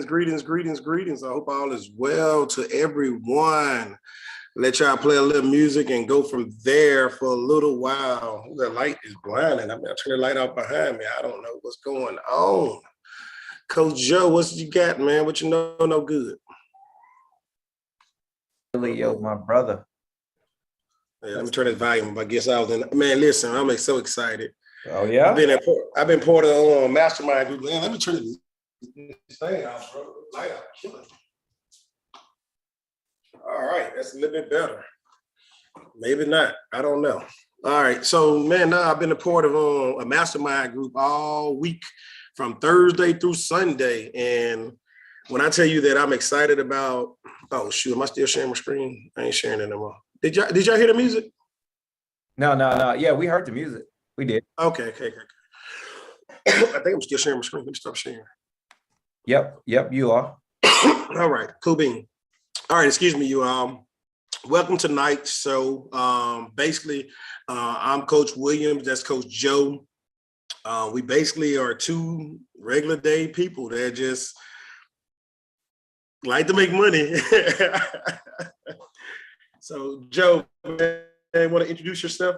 greetings. I hope all is well to everyone. Let y'all play a little music and go from there for a little while. The light is blinding. I'm gonna turn the light off behind me. I don't know what's going on. Coach Joe, what you got, man? What you know no good? Yo, my brother. Yeah, let me turn this volume up. I guess I was in. Man, listen, I'm so excited. Oh yeah. I've been part of mastermind group. Man, let me turn this thing off, bro. Light out, killing. All right, that's a little bit better. Maybe not. I don't know. All right, so man, now I've been a part of a mastermind group all week, from Thursday through Sunday, and when I tell you that I'm excited about, oh shoot, am I still sharing my screen? I ain't sharing it no more. Did y'all hear the music? No. Yeah, we heard the music. We did. Okay. I think I'm still sharing my screen. Let me stop sharing. Yep, you are. All right, cool bean. All right, excuse me, you welcome tonight. So basically, I'm Coach Williams, that's Coach Joe. We basically are two regular day people that just like to make money. So Joe, man, want to introduce yourself?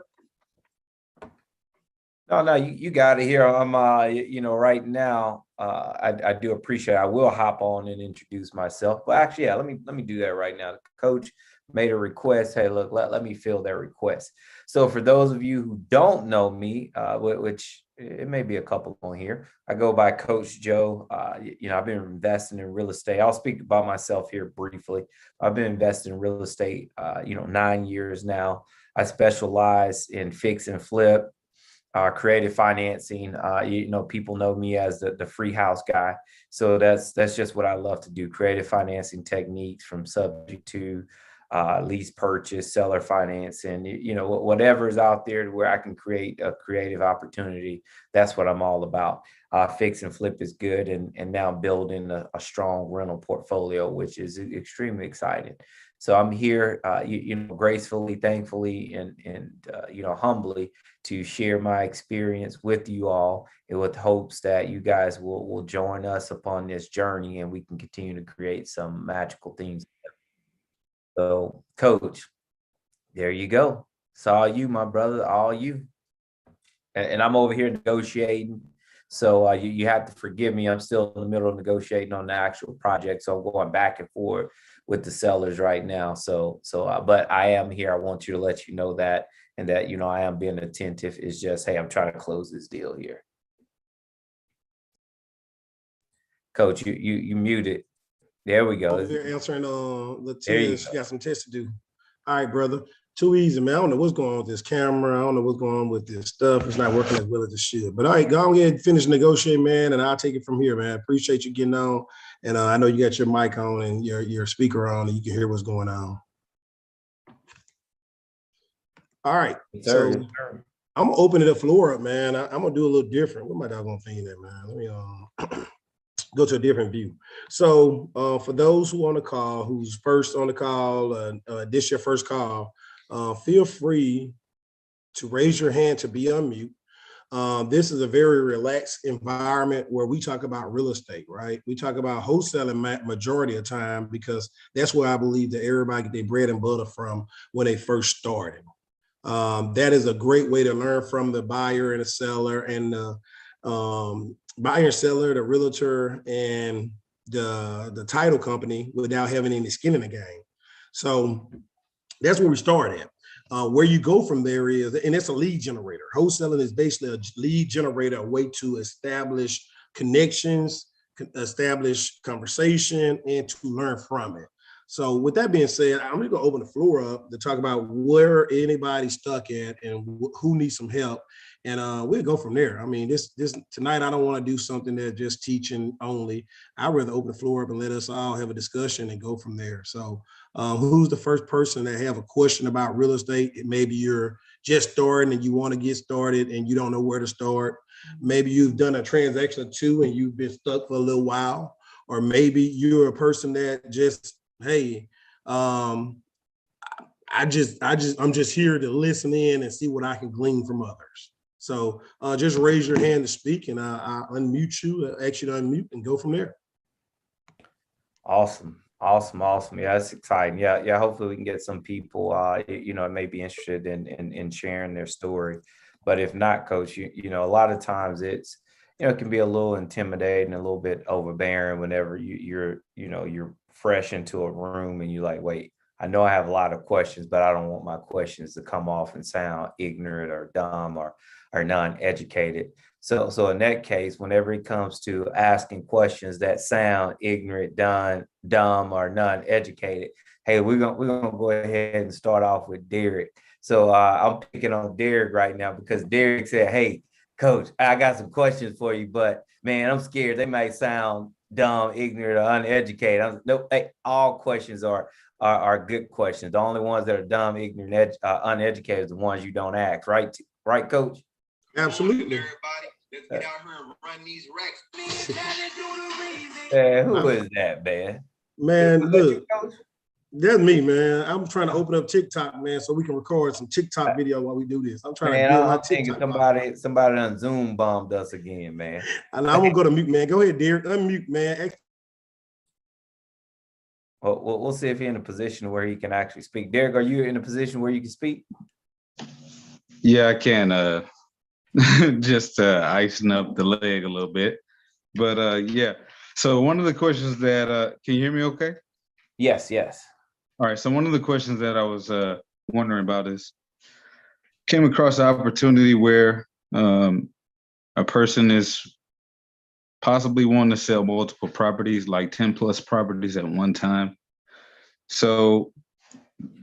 No, you got it here. I'm right now, I do appreciate it. I will hop on and introduce myself. But actually, yeah, let me do that right now. The coach made a request. Hey, look, let me fill that request. So for those of you who don't know me, which it may be a couple on here, I go by Coach Joe. I've been investing in real estate. I'll speak about myself here briefly. I've been investing in real estate, 9 years now. I specialize in fix and flip. Creative financing. People know me as the free house guy. So that's just what I love to do. Creative financing techniques, from subject to lease purchase, seller financing, whatever is out there where I can create a creative opportunity. That's what I'm all about. Fix and flip is good. And now building a strong rental portfolio, which is extremely exciting. So I'm here, gracefully, thankfully, and humbly, to share my experience with you all, and with hopes that you guys will join us upon this journey, and we can continue to create some magical things. So, Coach, there you go. It's all you, my brother, all you. And I'm over here negotiating. So you have to forgive me. I'm still in the middle of negotiating on the actual project. So I'm going back and forth with the sellers right now. But I am here. I want you to let you know that, and that, I am being attentive. It's just, hey, I'm trying to close this deal here. Coach, you muted. There we go. They're answering the tests. She got some tests to do. All right, brother. Too easy, man. I don't know what's going on with this camera. I don't know what's going on with this stuff. It's not working as well as it should. But all right, go ahead and finish negotiating, man, and I'll take it from here, man. Appreciate you getting on. And I know you got your mic on and your speaker on, and you can hear what's going on. All right. So I'm gonna open the floor up, man. I'm gonna do a little different. What am I doggone thing there, man? Let me go to a different view. So for those who on the call, who's first on the call, this your first call, feel free to raise your hand to be on mute. This is a very relaxed environment where we talk about real estate, right? We talk about wholesaling majority of the time, because that's where I believe that everybody get their bread and butter from when they first started. That is a great way to learn from the buyer and the seller, and the buyer and seller, the realtor, and the title company, without having any skin in the game. So that's where we start at. Where you go from there is, and it's a lead generator. Wholesaling is basically a lead generator, a way to establish connections, establish conversation, and to learn from it. So with that being said, I'm going to open the floor up to talk about where anybody's stuck at and who needs some help. And we'll go from there. I mean, this tonight, I don't want to do something that's just teaching only. I'd rather open the floor up and let us all have a discussion and go from there. So who's the first person that have a question about real estate? Maybe you're just starting and you want to get started and you don't know where to start. Maybe you've done a transaction or two and you've been stuck for a little while. Or maybe you're a person that just, hey, I'm just here to listen in and see what I can glean from others. So just raise your hand to speak, and I'll unmute you, ask you to unmute, and go from there. Awesome. Awesome. Yeah, that's exciting. Yeah. Hopefully we can get some people, may be interested in sharing their story. But if not, coach, a lot of times it can be a little intimidating, a little bit overbearing whenever you're fresh into a room and you're like, wait, I know I have a lot of questions, but I don't want my questions to come off and sound ignorant or dumb or non-educated. So in that case, whenever it comes to asking questions that sound ignorant, dumb, or non-educated, hey, we're gonna go ahead and start off with Derek. So I'm picking on Derek right now because Derek said, "Hey, coach, I got some questions for you, but man, I'm scared they might sound dumb, ignorant, or uneducated." No, hey, all questions are good questions. The only ones that are dumb, ignorant, uneducated is the ones you don't ask, right? Right, coach? Absolutely. Let's get out here and run these racks. Who is that, man? Man, look, that's me, man. I'm trying to open up TikTok, man, so we can record some TikTok video while we do this. I'm trying to build my TikTok. Somebody on Zoom bombed us again, man. And I'm gonna go to mute, man. Go ahead, Derek. Unmute, man. Well, we'll see if he's in a position where he can actually speak. Derek, are you in a position where you can speak? Yeah, I can. Just icing up the leg a little bit, but yeah. So one of the questions that can you hear me? Okay. Yes. All right. So one of the questions that I was wondering about is came across an opportunity where a person is possibly wanting to sell multiple properties, like 10 plus properties at one time. So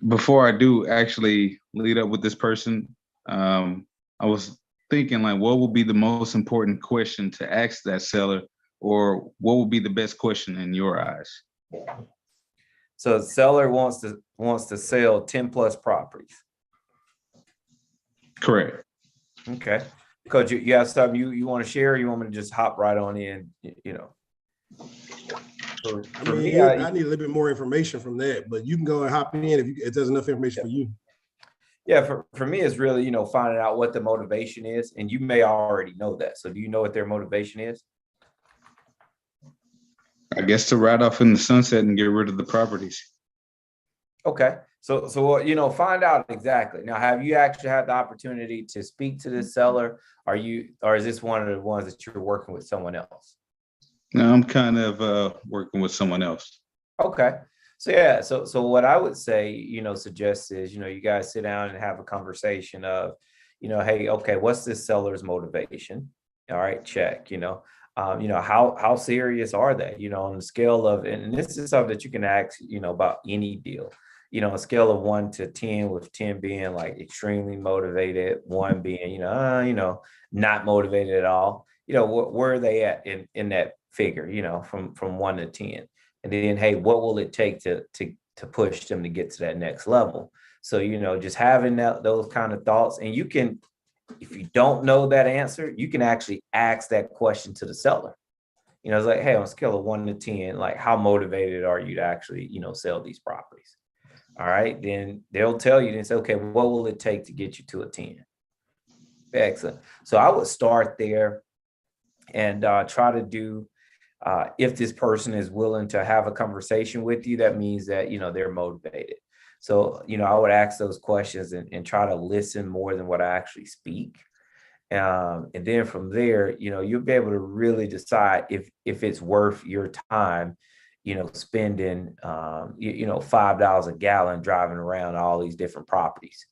before I do actually lead up with this person, I was thinking like, what will be the most important question to ask that seller, or what will be the best question in your eyes? So the seller wants to sell 10 plus properties. Correct. Okay. Coach, you have something you want to share, or you want me to just hop right on in, I need a little bit more information from that, but you can go and hop in if there's enough information for you. Yeah, for me, it's really, finding out what the motivation is, and you may already know that. So do you know what their motivation is? I guess to ride off in the sunset and get rid of the properties. Okay. So find out exactly. Now, have you actually had the opportunity to speak to this seller? Or is this one of the ones that you're working with someone else? No, I'm kind of working with someone else. Okay. So yeah, so what I would say, suggest is, you guys sit down and have a conversation of, hey, okay, what's this seller's motivation? All right, check, how serious are they, on the scale of, and this is something that you can ask, about any deal, a scale of 1 to 10, with 10 being like extremely motivated, 1 being, not motivated at all, where are they at in that figure, from 1 to 10. And then, hey, what will it take to push them to get to that next level? So, just having those kind of thoughts, and you can, if you don't know that answer, you can actually ask that question to the seller. It's like, hey, on a scale of 1 to 10, like, how motivated are you to actually, sell these properties? All right, then they'll tell you and say, okay, what will it take to get you to a 10? Excellent. So I would start there and try to do. If this person is willing to have a conversation with you, that means that, they're motivated. So, I would ask those questions and try to listen more than what I actually speak. And then from there, you'll be able to really decide if it's worth your time, spending, $5 a gallon driving around all these different properties.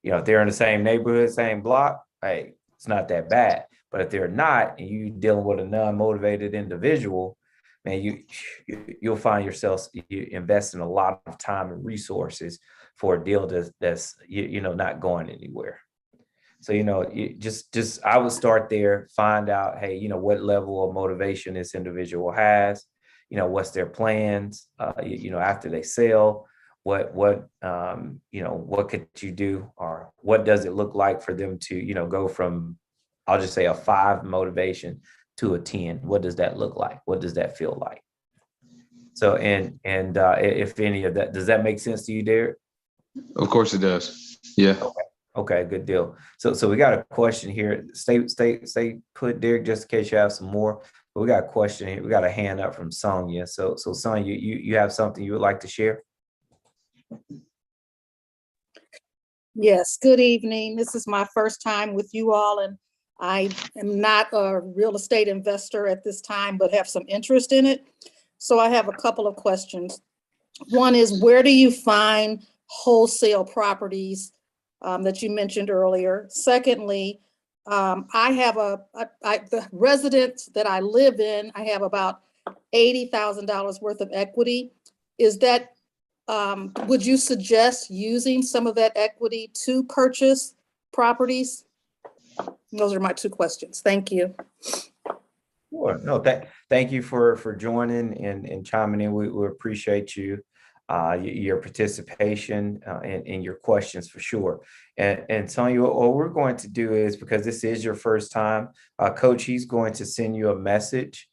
If they're in the same neighborhood, same block, hey, it's not that bad. But if they're not, and you're dealing with a non-motivated individual, man, you'll find yourself investing a lot of time and resources for a deal that's not going anywhere. So I would start there, find out, hey, what level of motivation this individual has, what's their plans, after they sell, what could you do, or what does it look like for them to go from, I'll just say, a 5 motivation to a 10. What does that look like? What does that feel like? So, and if any of that, does that make sense to you, Derek? Of course it does. Yeah. Okay, good deal. So we got a question here. Stay put, Derek, just in case you have some more. But we got a question here. We got a hand up from Sonia. So Sonia, you have something you would like to share? Yes, good evening. This is my first time with you all, and I am not a real estate investor at this time, but have some interest in it. So I have a couple of questions. One is, where do you find wholesale properties that you mentioned earlier? Secondly, I have the residence that I live in, I have about $80,000 worth of equity. Is that, would you suggest using some of that equity to purchase properties? Those are my two questions. Thank you. Sure. No, thank you for joining and chiming in. We appreciate you, your participation and your questions for sure. And Sonia, what we're going to do is, because this is your first time, Coach, he's going to send you a message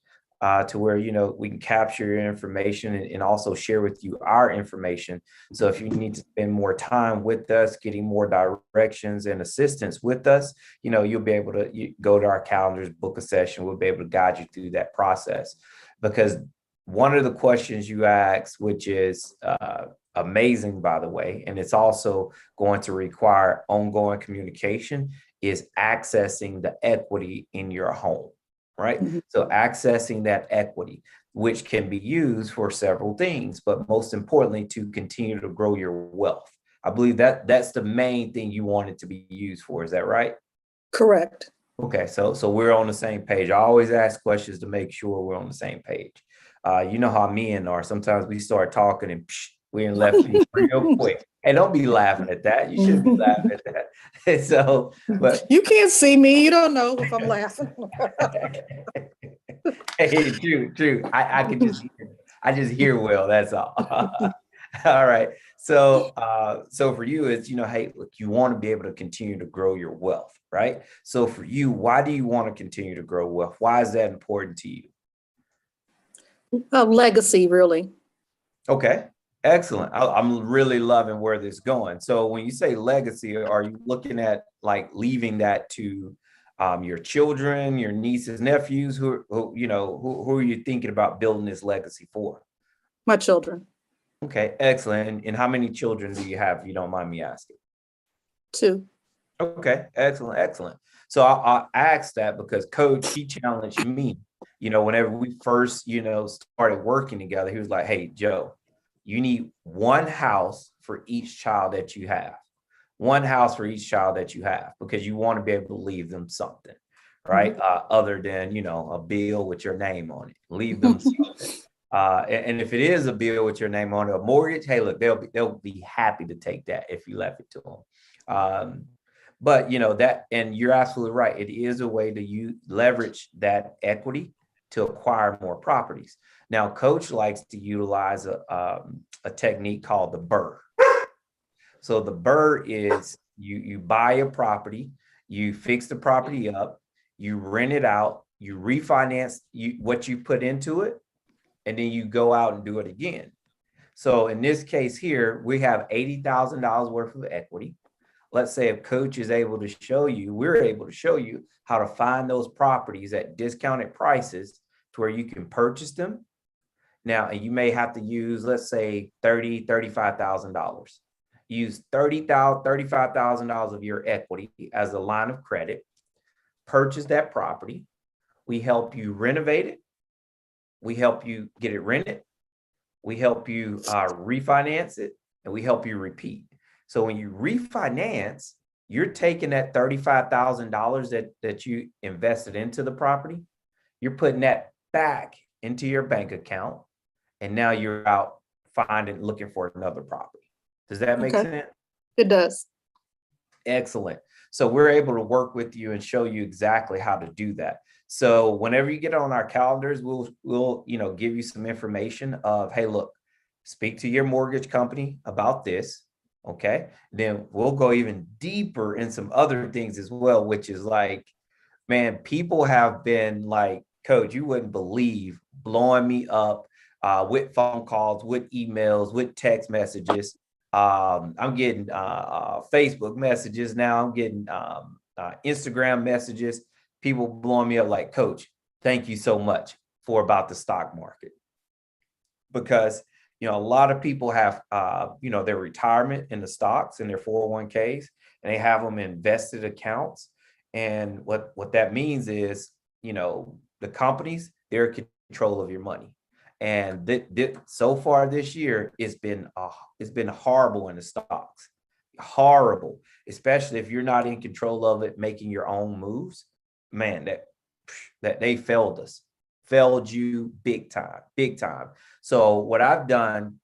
to where, we can capture your information and also share with you our information. So if you need to spend more time with us, getting more directions and assistance with us, you'll be able to go to our calendars, book a session. We'll be able to guide you through that process. Because one of the questions you asked, which is amazing, by the way, and it's also going to require ongoing communication, is accessing the equity in your home. Right? Mm-hmm. So accessing that equity, which can be used for several things, but most importantly, to continue to grow your wealth. I believe that's the main thing you want it to be used for. Is that right? Correct. Okay, so we're on the same page. I always ask questions to make sure we're on the same page. You know how men are. Sometimes we start talking and we're in left field real quick. Hey, don't be laughing at that. You shouldn't be laughing at that. So, but you can't see me. You don't know if I'm laughing. Hey, true. I can just hear well. That's all. All right. So for you, it's, hey, look, you want to be able to continue to grow your wealth, right? So for you, why do you want to continue to grow wealth? Why is that important to you? Legacy, really. Okay. Excellent. I'm really loving where this is going. So when you say legacy, are you looking at like leaving that to your children, your nieces, nephews? Who are you thinking about building this legacy for? My children. Okay, excellent. And how many children do you have, if you don't mind me asking? 2. Okay, excellent. So I asked that because Coach, he challenged me, whenever we first, started working together. He was like, hey, Joe, you need one house for each child that you have. One house for each child that you have, because you want to be able to leave them something, right? Mm-hmm. Other than, a bill with your name on it. Leave them something. And if it is a bill with your name on it, a mortgage, hey, look, they'll be happy to take that if you left it to them. But that, and you're absolutely right. It is a way to leverage that equity to acquire more properties. Now, Coach likes to utilize a technique called the BRRRR. So the BRRRR is you buy a property, you fix the property up, you rent it out, you refinance what you put into it, and then you go out and do it again. So in this case here, we have $80,000 worth of equity. Let's say if Coach is able to show you, we're able to show you how to find those properties at discounted prices to where you can purchase them. Now, and you may have to use, let's say, $30,000, $35,000. Use $30,000, $35,000 of your equity as a line of credit. Purchase that property. We help you renovate it. We help you get it rented. We help you refinance it, and we help you repeat. So when you refinance, you're taking that $35,000 that you invested into the property, you're putting that back into your bank account, and now you're out looking for another property. Does that make sense? It does. Excellent. So we're able to work with you and show you exactly how to do that. So whenever you get on our calendars, we'll give you some information of, hey, look, speak to your mortgage company about this. Okay. Then we'll go even deeper in some other things as well, which is like, man, people have been like, Coach, you wouldn't believe, blowing me up with phone calls, with emails, with text messages. I'm getting Facebook messages now. I'm getting Instagram messages. People blowing me up like, Coach, thank you so much for about the stock market. Because, you know, a lot of people have, you know, their retirement in the stocks and their 401ks, and they have them in invested accounts. And what that means is, you know, the companies, they're in control of your money. And so far this year, it's been horrible in the stocks, horrible, especially if you're not in control of it, making your own moves. Man, that they failed you big time. So what I've done,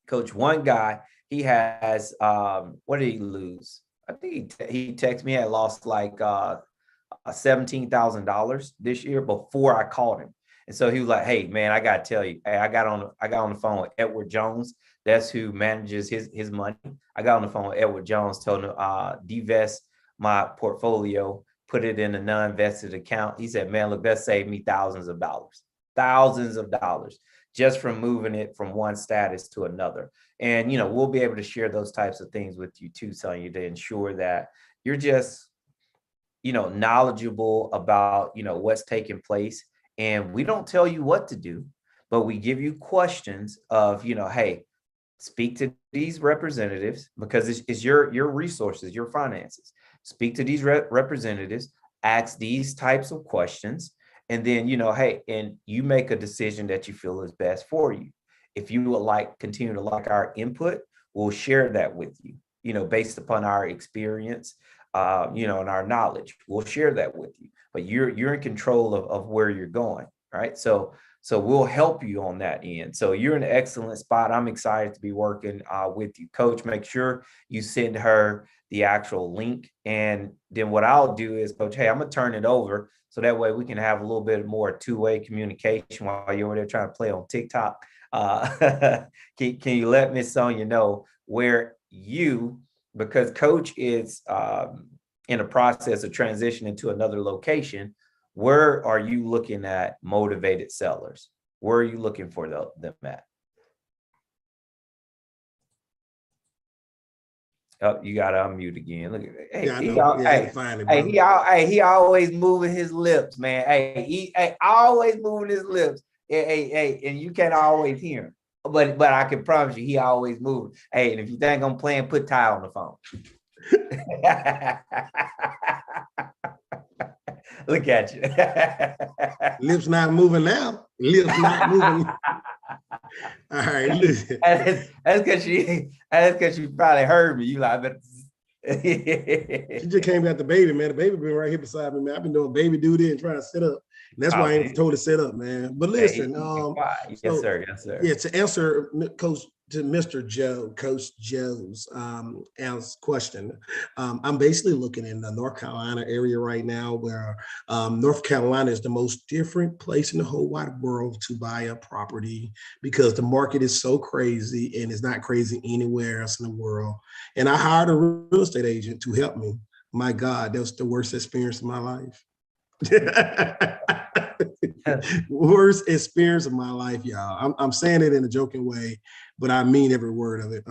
Coach, one guy, he has, what did he lose? I think he texted me, I lost like $17,000 this year before I called him. And so he was like, hey man, I gotta tell you, hey, I got on the phone with Edward Jones. That's who manages his money. I got on the phone with Edward Jones, told him divest my portfolio, put it in a non-vested account. He said, man, look, that saved me thousands of dollars just from moving it from one status to another. And, you know, we'll be able to share those types of things with you too, Sonia, to ensure that you're just, you know, knowledgeable about, you know, what's taking place. And we don't tell you what to do, but we give you questions of, you know, hey, speak to these representatives, because it's your resources, your finances. Speak to these representatives, ask these types of questions, and then, you know, hey, and you make a decision that you feel is best for you. If you would continue to like our input, we'll share that with you, you know, based upon our experience, you know, and our knowledge. We'll share that with you, but you're in control of where you're going, right? So we'll help you on that end. So you're in an excellent spot. I'm excited to be working with you, Coach. Make sure you send her the actual link. And then what I'll do is, Coach, hey, I'm gonna turn it over so that way we can have a little bit more two-way communication while you're over there trying to play on TikTok. Can you let Miss Sonia know where because Coach is in a process of transitioning to another location, where are you looking at motivated sellers? Where are you looking for them at? Oh, you got to unmute again. Look at that. Hey, yeah, he always moving his lips, man. Hey, always moving his lips. Hey, and you can't always hear him. But I can promise you, he always moving. Hey, and if you think I'm playing, put Ty on the phone. Look at you. Lips not moving now. Lips not moving. All right, listen. That's because she probably heard me. You like, but she just came got the baby, man. The baby been right here beside me, man. I've been doing baby duty and trying to sit up. And that's why I ain't told to sit up, man. But listen, yes, sir. Yeah, to answer Mr. Joe, Coach Joe's question, I'm basically looking in the North Carolina area right now, where North Carolina is the most different place in the whole wide world to buy a property, because the market is so crazy, and it's not crazy anywhere else in the world. And I hired a real estate agent to help me. My God, that was the worst experience of my life. Worst experience of my life, y'all. I'm saying it in a joking way, but I mean every word of it.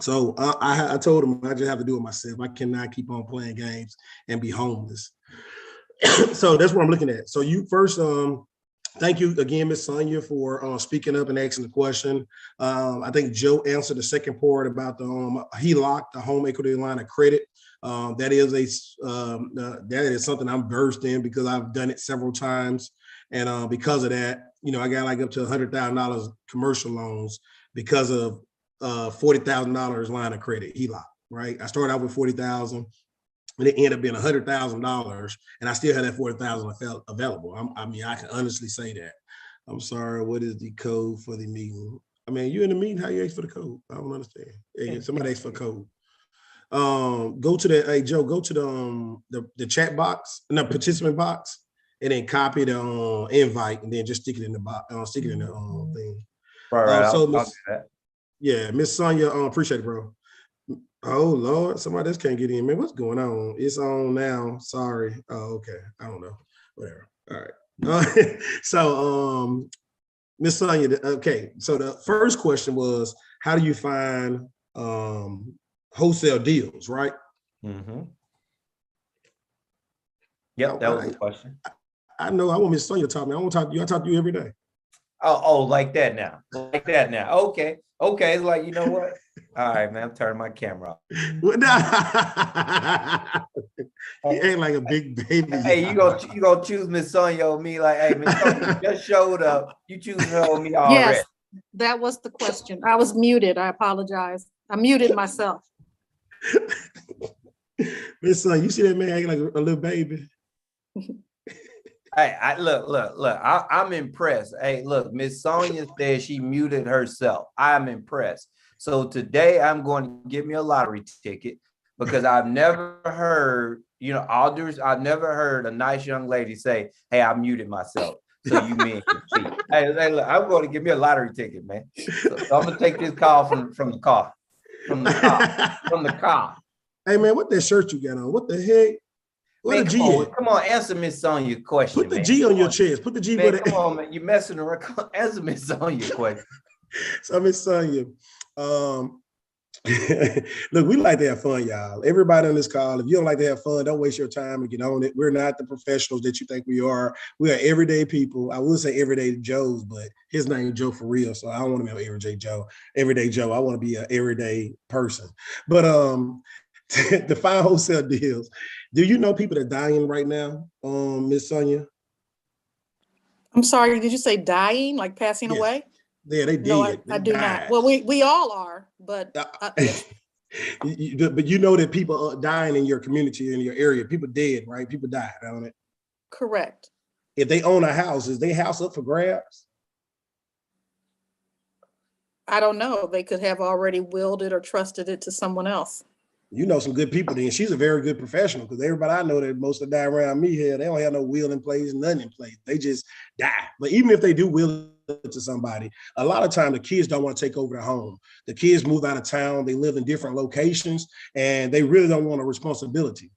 So I told him I just have to do it myself. I cannot keep on playing games and be homeless. So that's what I'm looking at. So you first, thank you again, Ms. Sonia, for speaking up and asking the question. I think Joe answered the second part about the HELOC, the home equity line of credit. That is something I'm versed in, because I've done it several times. And because of that, you know, I got like up to $100,000 commercial loans because of $40,000 line of credit, HELOC, right? I started out with $40,000. And it ended up being $100,000, and I still had that $40,000 available. I mean, I can honestly say that. I'm sorry. What is the code for the meeting? I mean, you in the meeting? How you ask for the code? I don't understand. Hey, somebody asked for code. Go to the Joe. Go to the chat box, the participant box, and then copy the invite, and then just stick it in the box. Stick it in the thing. Right. So, Miss Sonia, appreciate it, bro. Oh Lord, somebody else can't get in, man. What's going on? It's on now. Sorry. Oh, okay. I don't know. Whatever. All right. So Miss Sonia, okay. So the first question was, how do you find wholesale deals, right? Mm-hmm. Yep, that was the question. I know I want Miss Sonia to talk to me. I want to talk to you. I talk to you every day. Oh, like that now. Like that now. Okay. Okay. It's like, you know what? All right, man. I'm turning my camera off. Well, nah. He ain't like a big baby. Hey, you gonna choose Miss Sonia over me? Like, hey, Miss Sonia just showed up. You choose her over me already. Yes, that was the question. I was muted. I apologize. I muted myself. Miss Sonia, you see that man acting like a little baby? Hey, look, I'm impressed. Hey, look, Miss Sonia said she muted herself. I'm impressed. So today I'm going to give me a lottery ticket because I've never heard, I've never heard a nice young lady say, hey, I muted myself. So you mean cheat. Hey, look, I'm going to give me a lottery ticket, man. So I'm gonna take this call from the car. From the car. Hey man, what that shirt you got on? What the heck? What Man, the G at? come on, answer Miss Sonia's question. Put the man. G on your chest. Put the G Man, with come it. on, man. You messing around. Answer Miss Sonia's question. So Miss Sonia, look, we like to have fun, y'all. Everybody on this call, if you don't like to have fun, don't waste your time and get on it. We're not the professionals that you think we are. We are everyday people. I would say everyday Joes, but his name is Joe for real. So I don't want to be an everyday Joe. Everyday Joe. I want to be an everyday person. But the 5 wholesale deals. Do you know people that are dying right now, Miss Sonia? I'm sorry, did you say dying, like passing Yes. away? Yeah, they did. No, They I do died. not. Well, we all are, but But you know that people are dying in your community, in your area. People dead, right? People died on it. correct. If they own a house, is their house up for grabs? I don't know. They could have already willed it or trusted it to someone else. You know some good people then. She's a very good professional because everybody I know that most of the die around me here, they don't have no will in place, nothing in place. They just die. But even if they do will it to somebody, a lot of time the kids don't want to take over the home. The kids move out of town, they live in different locations, and they really don't want a responsibility.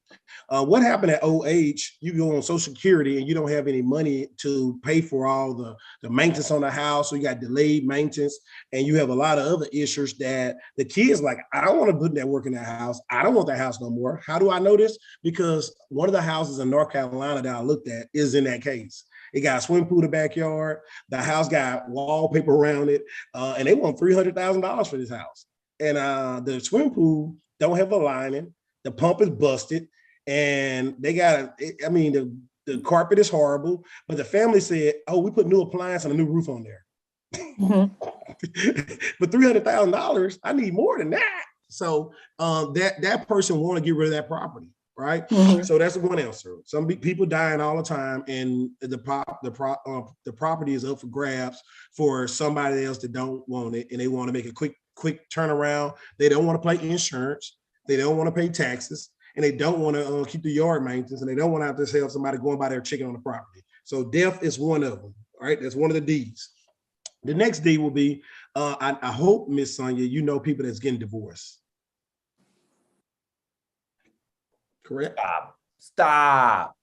What happened at old age, you go on Social Security and you don't have any money to pay for all the maintenance on the house, so you got delayed maintenance, and you have a lot of other issues that the kids like, I don't want to put that work in that house. I don't want that house no more. How do I know this? Because one of the houses in North Carolina that I looked at is in that case. It got a swimming pool in the backyard. The house got wallpaper around it, and they want $300,000 for this house. And the swimming pool don't have a lining. The pump is busted. And they got, the carpet is horrible, but the family said, oh, we put new appliance and a new roof on there. Mhm. But $300,000, I need more than that. So that person want to get rid of that property, right? Mhm. So that's one answer. Some people dying all the time, and the property is up for grabs for somebody else that don't want it, and they want to make a quick turnaround. They don't want to pay insurance. They don't want to pay taxes. And they don't want to keep the yard maintenance, and they don't want to have to have somebody going by their chicken on the property. So death is one of them, right? That's one of the D's. The next D will be, I hope, Miss Sonia, you know people that's getting divorced. Correct? Stop.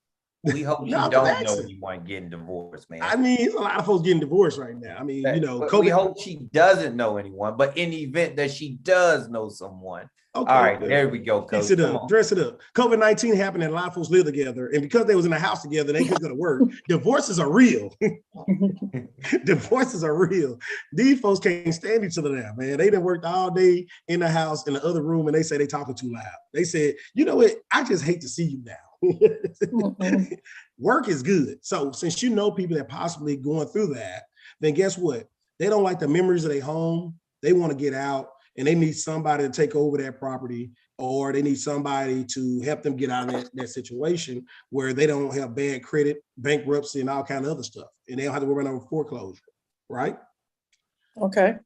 We hope you No, I'm don't know asking. anyone getting divorced, man. I mean, a lot of folks getting divorced right now. I mean, But COVID. we hope she doesn't know anyone, but in the event that she does know someone. Okay, All right, there we go, Coach. Fix it Come up, on. dress it up. COVID-19 happened and a lot of folks live together. And because they was in the house together, they couldn't go to work. Divorces are real. Divorces are real. These folks can't stand each other now, man. They done worked all day in the house in the other room, and they say they talking too loud. They said, you know what? I just hate to see you now. Mhm. Work is good. So since you know people that possibly going through that, then guess what? They don't like the memories of their home. They want to get out, and they need somebody to take over that property, or they need somebody to help them get out of that situation where they don't have bad credit, bankruptcy, and all kind of other stuff. And they don't have to worry about foreclosure, right? Okay.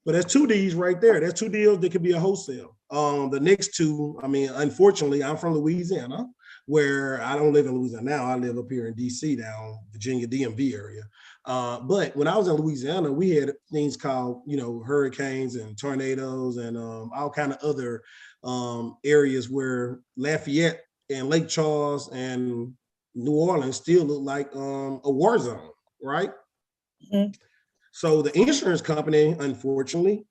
But there's 2 D's right there. There's 2 deals that could be a wholesale. The next 2, I mean, unfortunately, I'm from Louisiana, where I don't live in Louisiana now. I live up here in DC, down Virginia, DMV area. But when I was in Louisiana, we had things called, hurricanes and tornadoes and all kind of other areas where Lafayette and Lake Charles and New Orleans still look like a war zone, right? Mhm. So the insurance company, unfortunately,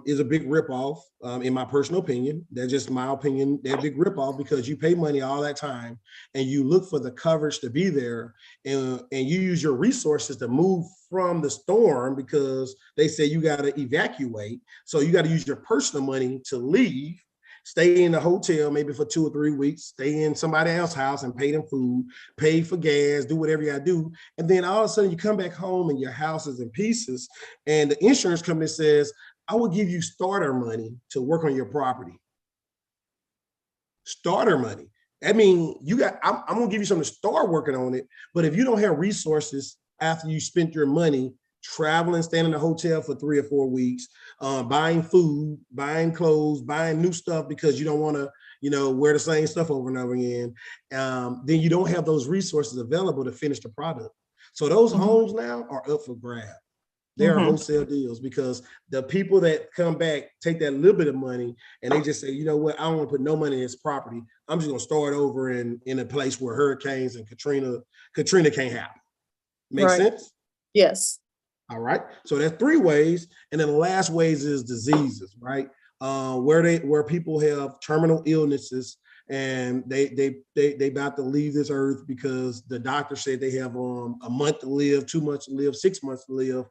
is a big ripoff, in my personal opinion. That's just my opinion. They're a big ripoff because you pay money all that time and you look for the coverage to be there, and you use your resources to move from the storm because they say you got to evacuate. So you got to use your personal money to leave, stay in the hotel maybe for 2 or 3 weeks, stay in somebody else's house and pay them food, pay for gas, do whatever you gotta do. And then all of a sudden you come back home and your house is in pieces. And the insurance company says, I will give you starter money to work on your property. Starter money. I mean, I'm gonna give you something to start working on it. But if you don't have resources after you spent your money traveling, staying in a hotel for 3 or 4 weeks, buying food, buying clothes, buying new stuff because you don't want to, wear the same stuff over and over again, then you don't have those resources available to finish the product. So those homes now are up for grab. They are wholesale deals because the people that come back take that little bit of money and they just say, you know what, I don't want to put no money in this property. I'm just going to start over in a place where hurricanes and Katrina can't happen. Make sense? Yes. All right. So that's 3 ways. And then the last ways is diseases, right? Where people have terminal illnesses and they about to leave this earth because the doctor said they have a month to live, 2 months to live, 6 months to live.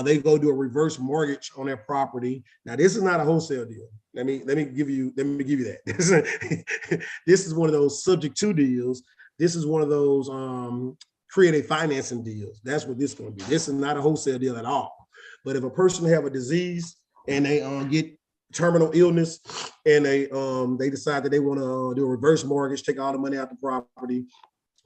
They go do a reverse mortgage on their property. Now, this is not a wholesale deal. Let me give you that. This is one of those subject to deals. This is one of those create a financing deals. That's what this is going to be. This is not a wholesale deal at all. But if a person have a disease and they get terminal illness and they decide that they want to do a reverse mortgage, take all the money out the property,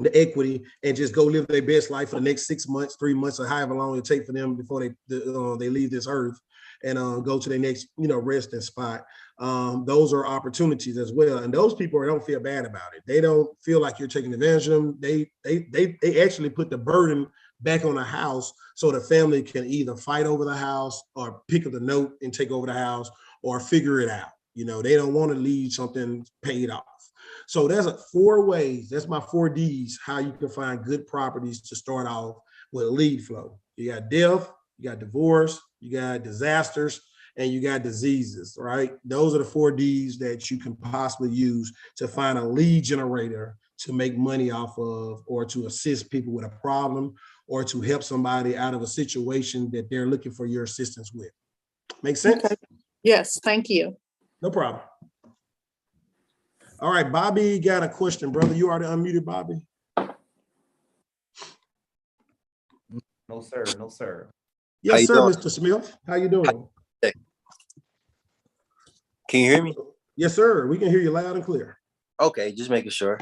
the equity, and just go live their best life for the next 6 months, 3 months, or however long it take for them before they leave this earth and go to their next resting spot. Those are opportunities as well, and those people don't feel bad about it. They don't feel like you're taking advantage of them. They actually put the burden back on the house so the family can either fight over the house or pick up the note and take over the house or figure it out. They don't want to leave something paid off. So there's 4 ways. That's my 4 Ds, how you can find good properties to start off with lead flow. You got death, you got divorce, you got disasters, and you got diseases, right? Those are the 4 Ds that you can possibly use to find a lead generator to make money off of, or to assist people with a problem, or to help somebody out of a situation that they're looking for your assistance with. Make sense? Okay. Yes, thank you. No problem. All right, Bobby got a question, brother. You already unmuted, Bobby? No, sir. No, sir. Yes, sir, Mr. Smith. How you doing? Can you hear me? Yes, sir. We can hear you loud and clear. Okay, just making sure.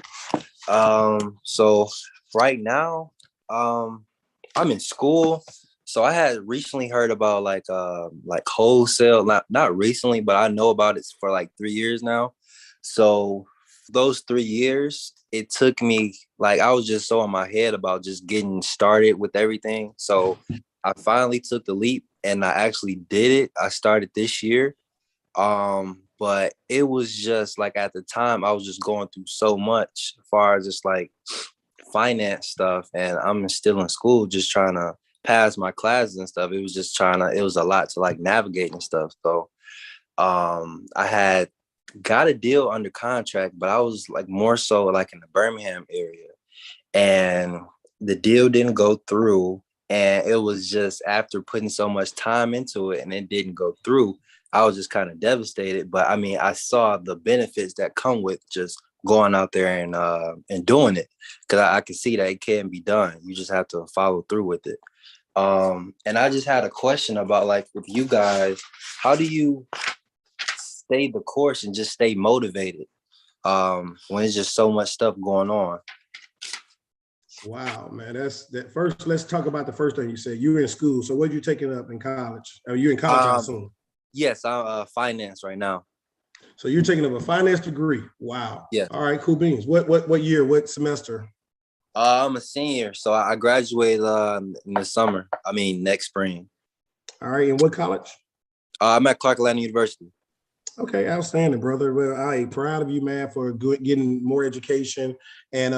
So right now, I'm in school. So I had recently heard about like wholesale, not recently, but I know about it for like 3 years now. So those 3 years, it took me, like, I was just so in my head about just getting started with everything. So I finally took the leap and I actually did it. I started this year. But it was just like, at the time I was just going through so much as far as just like finance stuff, and I'm still in school just trying to pass my classes and stuff. It was a lot to like navigate and stuff. So I had got a deal under contract, but I was like more so like in the Birmingham area, and the deal didn't go through. And it was just after putting so much time into it and it didn't go through, I was just kind of devastated. But I mean, I saw the benefits that come with just going out there and doing it, because I can see that it can be done. You just have to follow through with it. And I just had a question about, like, with you guys, how do you stay the course and just stay motivated when it's just so much stuff going on? Wow, man, that's that. First, let's talk about the first thing you said. You were in school, so what are you taking up in college? Are you in college, I assume? Yes, I'm finance right now. So you're taking up a finance degree. Wow. Yeah. All right, cool beans. What year? What semester? I'm a senior, so I graduated in the summer. I mean, next spring. All right, and what college? I'm at Clark Atlanta University. Okay, outstanding, brother. Well, I am proud of you, man, for getting more education, and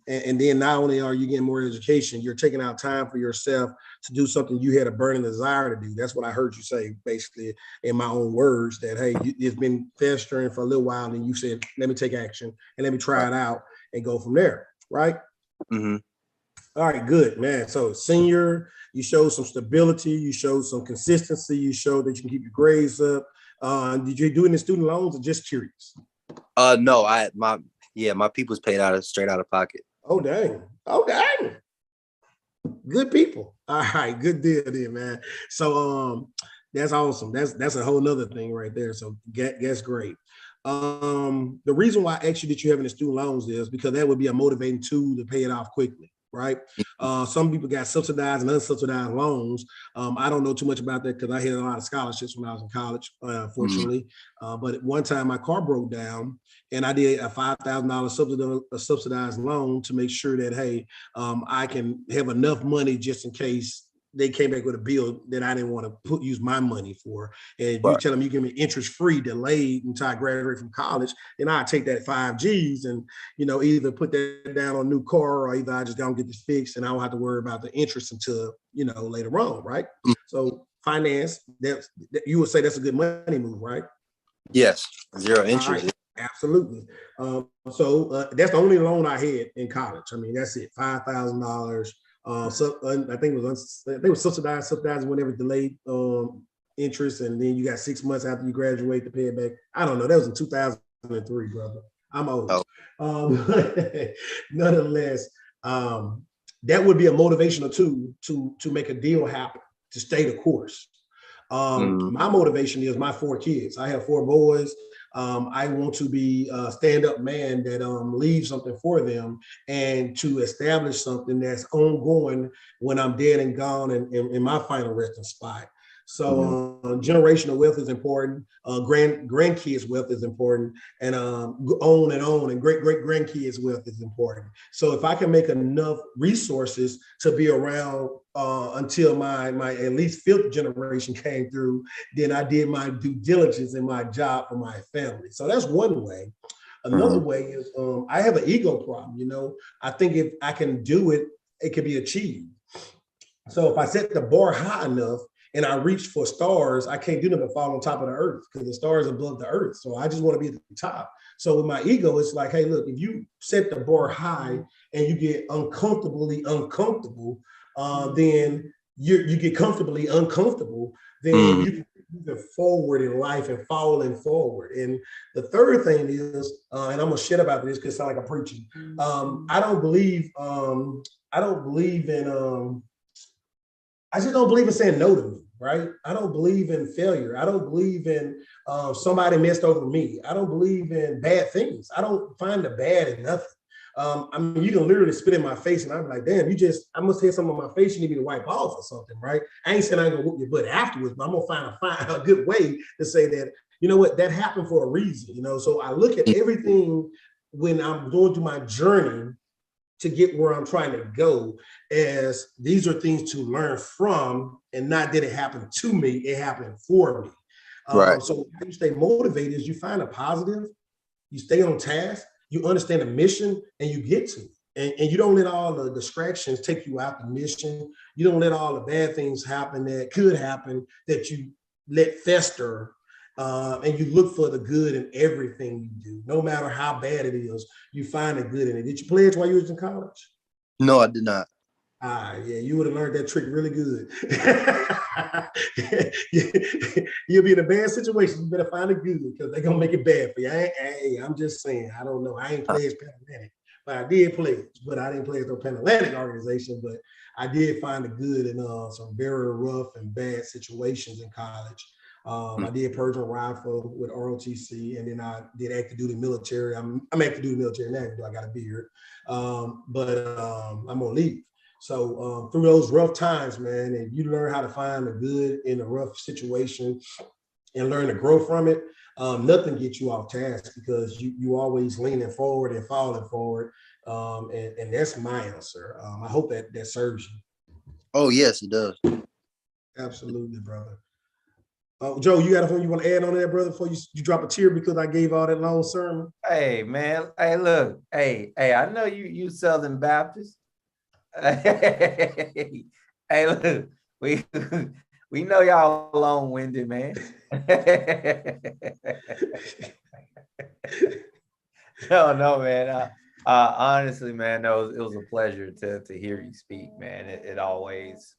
then not only are you getting more education, you're taking out time for yourself to do something you had a burning desire to do. That's what I heard you say, basically, in my own words. That hey, it's been festering for a little while, and you said, "Let me take action and let me try it out and go from there." Right? Mm-hmm. All right, good, man. So senior, you showed some stability, you showed some consistency, you showed that you can keep your grades up. Did you do any student loans or just curious? No, my people's paid straight out of pocket. Oh, dang. Oh, dang. Good people. All right, good deal there, man. So that's awesome. That's a whole nother thing right there. So that's great. The reason why I asked you that you have any student loans is because that would be a motivating tool to pay it off quickly, right? Some people got subsidized and unsubsidized loans. I don't know too much about that because I had a lot of scholarships when I was in college, fortunately. But at one time my car broke down and I did a $5,000 subsidized loan to make sure that, hey, I can have enough money just in case they came back with a bill that I didn't want to use my money for. And you tell them you give me interest free, delayed until I graduate from college, then I take that 5 Gs and either put that down on a new car or either I just go and get this fixed and I don't have to worry about the interest until later on, right? So finance, that you would say that's a good money move, right? Yes, zero interest. Right. Absolutely. So that's the only loan I had in college. I mean, that's it, $5,000. So I think it was subsidized whenever delayed interest, and then you got 6 months after you graduate to pay it back. I don't know. That was in 2003, brother. I'm old. Nonetheless, that would be a motivational tool to make a deal happen, to stay the course. My motivation is my 4 kids. I have 4 boys. I want to be a stand-up man that leaves something for them and to establish something that's ongoing when I'm dead and gone and in my final resting spot. So generational wealth is important. Grandkids wealth is important, and on and great grandkids wealth is important. So if I can make enough resources to be around until my at least 5th generation came through, then I did my due diligence in my job for my family. So that's one way. Another way is I have an ego problem. I think if I can do it, it can be achieved. So if I set the bar high enough and I reach for stars, I can't do nothing but fall on top of the earth because the stars are above the earth. So I just want to be at the top. So with my ego, it's like, hey, look, if you set the bar high and you get uncomfortably uncomfortable, then you get comfortably uncomfortable, then you can move forward in life and falling forward. And the third thing is, and I'm gonna shit about this because it sounds like I'm preaching. I just don't believe in saying no to me, right? I don't believe in failure. I don't believe in somebody messed over me. I don't believe in bad things. I don't find the bad in nothing. I mean, you can literally spit in my face and I'm like, damn, I must have something on my face you need me to wipe off or something, right? I ain't saying I'm gonna whoop your butt afterwards, but I'm gonna find a good way to say that, you know what, that happened for a reason, So I look at everything when I'm going through my journey to get where I'm trying to go, as these are things to learn from, and not that it happened to me, it happened for me. Right. So how you stay motivated is you find a positive, you stay on task, you understand the mission, and you get to it. And you don't let all the distractions take you out the mission. You don't let all the bad things happen that could happen that you let fester. And you look for the good in everything you do, no matter how bad it is. You find the good in it. Did you pledge while you was in college? No, I did not. Yeah, you would have learned that trick really good. You'll be in a bad situation. You better find it good because they're gonna make it bad for you. I'm just saying. I don't know. I ain't pledged Pan-Atlantic, but I did pledge. But I didn't pledge no Pan-Atlantic organization. But I did find the good in some very rough and bad situations in college. I did Persian rifle with ROTC, and then I did active duty military. I'm active duty military now, but I got a beard. But I'm gonna leave. So through those rough times, man, and you learn how to find the good in a rough situation and learn to grow from it, nothing gets you off task because you always leaning forward and falling forward. And that's my answer. I hope that serves you. Oh, yes, it does. Absolutely, brother. Joe, you got anything you want to add on that, brother, before you drop a tear because I gave all that long sermon? Hey, man. Hey, look. Hey, I know you Southern Baptist. Hey, look, we we know y'all long-winded, man. No, man. Honestly, man, no, it was a pleasure to hear you speak, man. It always,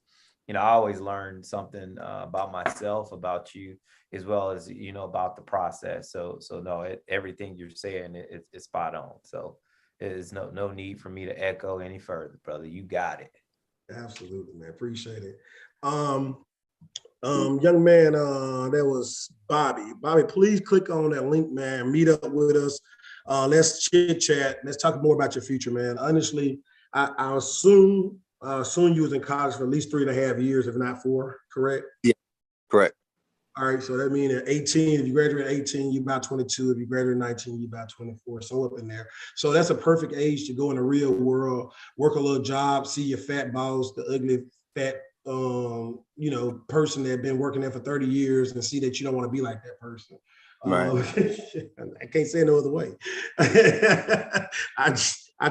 I always learn something about myself, about you, as well as about the process. So no, everything you're saying, it's spot on. So there's no need for me to echo any further, brother. You got it. Absolutely, man. Appreciate it. Young man, that was Bobby. Bobby, please click on that link, man. Meet up with us. Let's chit chat. Let's talk more about your future, man. Honestly, I assume you was in college for at least 3.5 years, if not 4, correct? Yeah, correct. All right, so that means at 18, if you graduate at 18, you about 22. If you graduate at 19, you about 24, so up in there. So that's a perfect age to go in the real world, work a little job, see your fat boss, the ugly fat person that been working there for 30 years and see that you don't want to be like that person. Right. I can't say no other way. I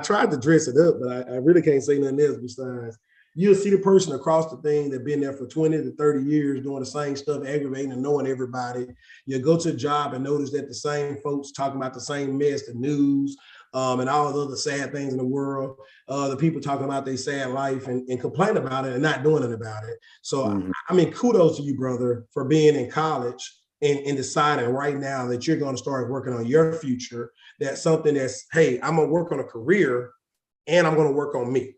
tried to dress it up, but I really can't say nothing else besides you'll see the person across the thing that been there for 20 to 30 years doing the same stuff, aggravating and knowing everybody. You'll go to a job and notice that the same folks talking about the same mess, the news, and all the other sad things in the world. The people talking about their sad life and complain about it and not doing it about it. So, I mean, kudos to you, brother, for being in college and deciding right now that you're going to start working on your future. That's something that's, hey, I'm going to work on a career and I'm going to work on me.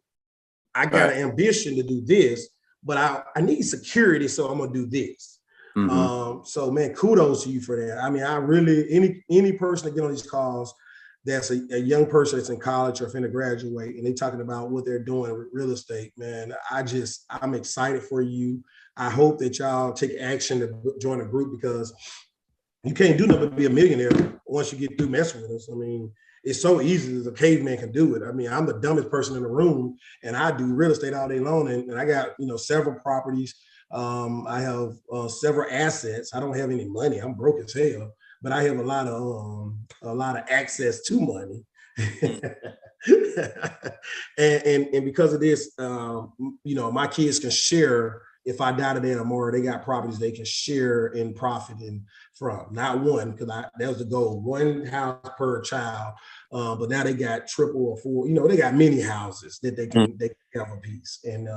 I got an ambition to do this, but I need security, so I'm going to do this. So, man, kudos to you for that. I mean, I really, any person that get on these calls that's a young person that's in college or finna graduate and they talking about what they're doing with real estate, man, I'm excited for you. I hope that y'all take action to join a group because you can't do nothing but be a millionaire once you get through messing with us. I mean, it's so easy as a caveman can do it. I mean, I'm the dumbest person in the room and I do real estate all day long. And I got, several properties. I have several assets. I don't have any money. I'm broke as hell, but I have a lot of access to money. and because of this, my kids can share. If I die today or tomorrow, they got properties they can share in profiting from. Not one, because that was the goal, one house per child. But now they got 3 or 4, they got many houses that they can have a piece. And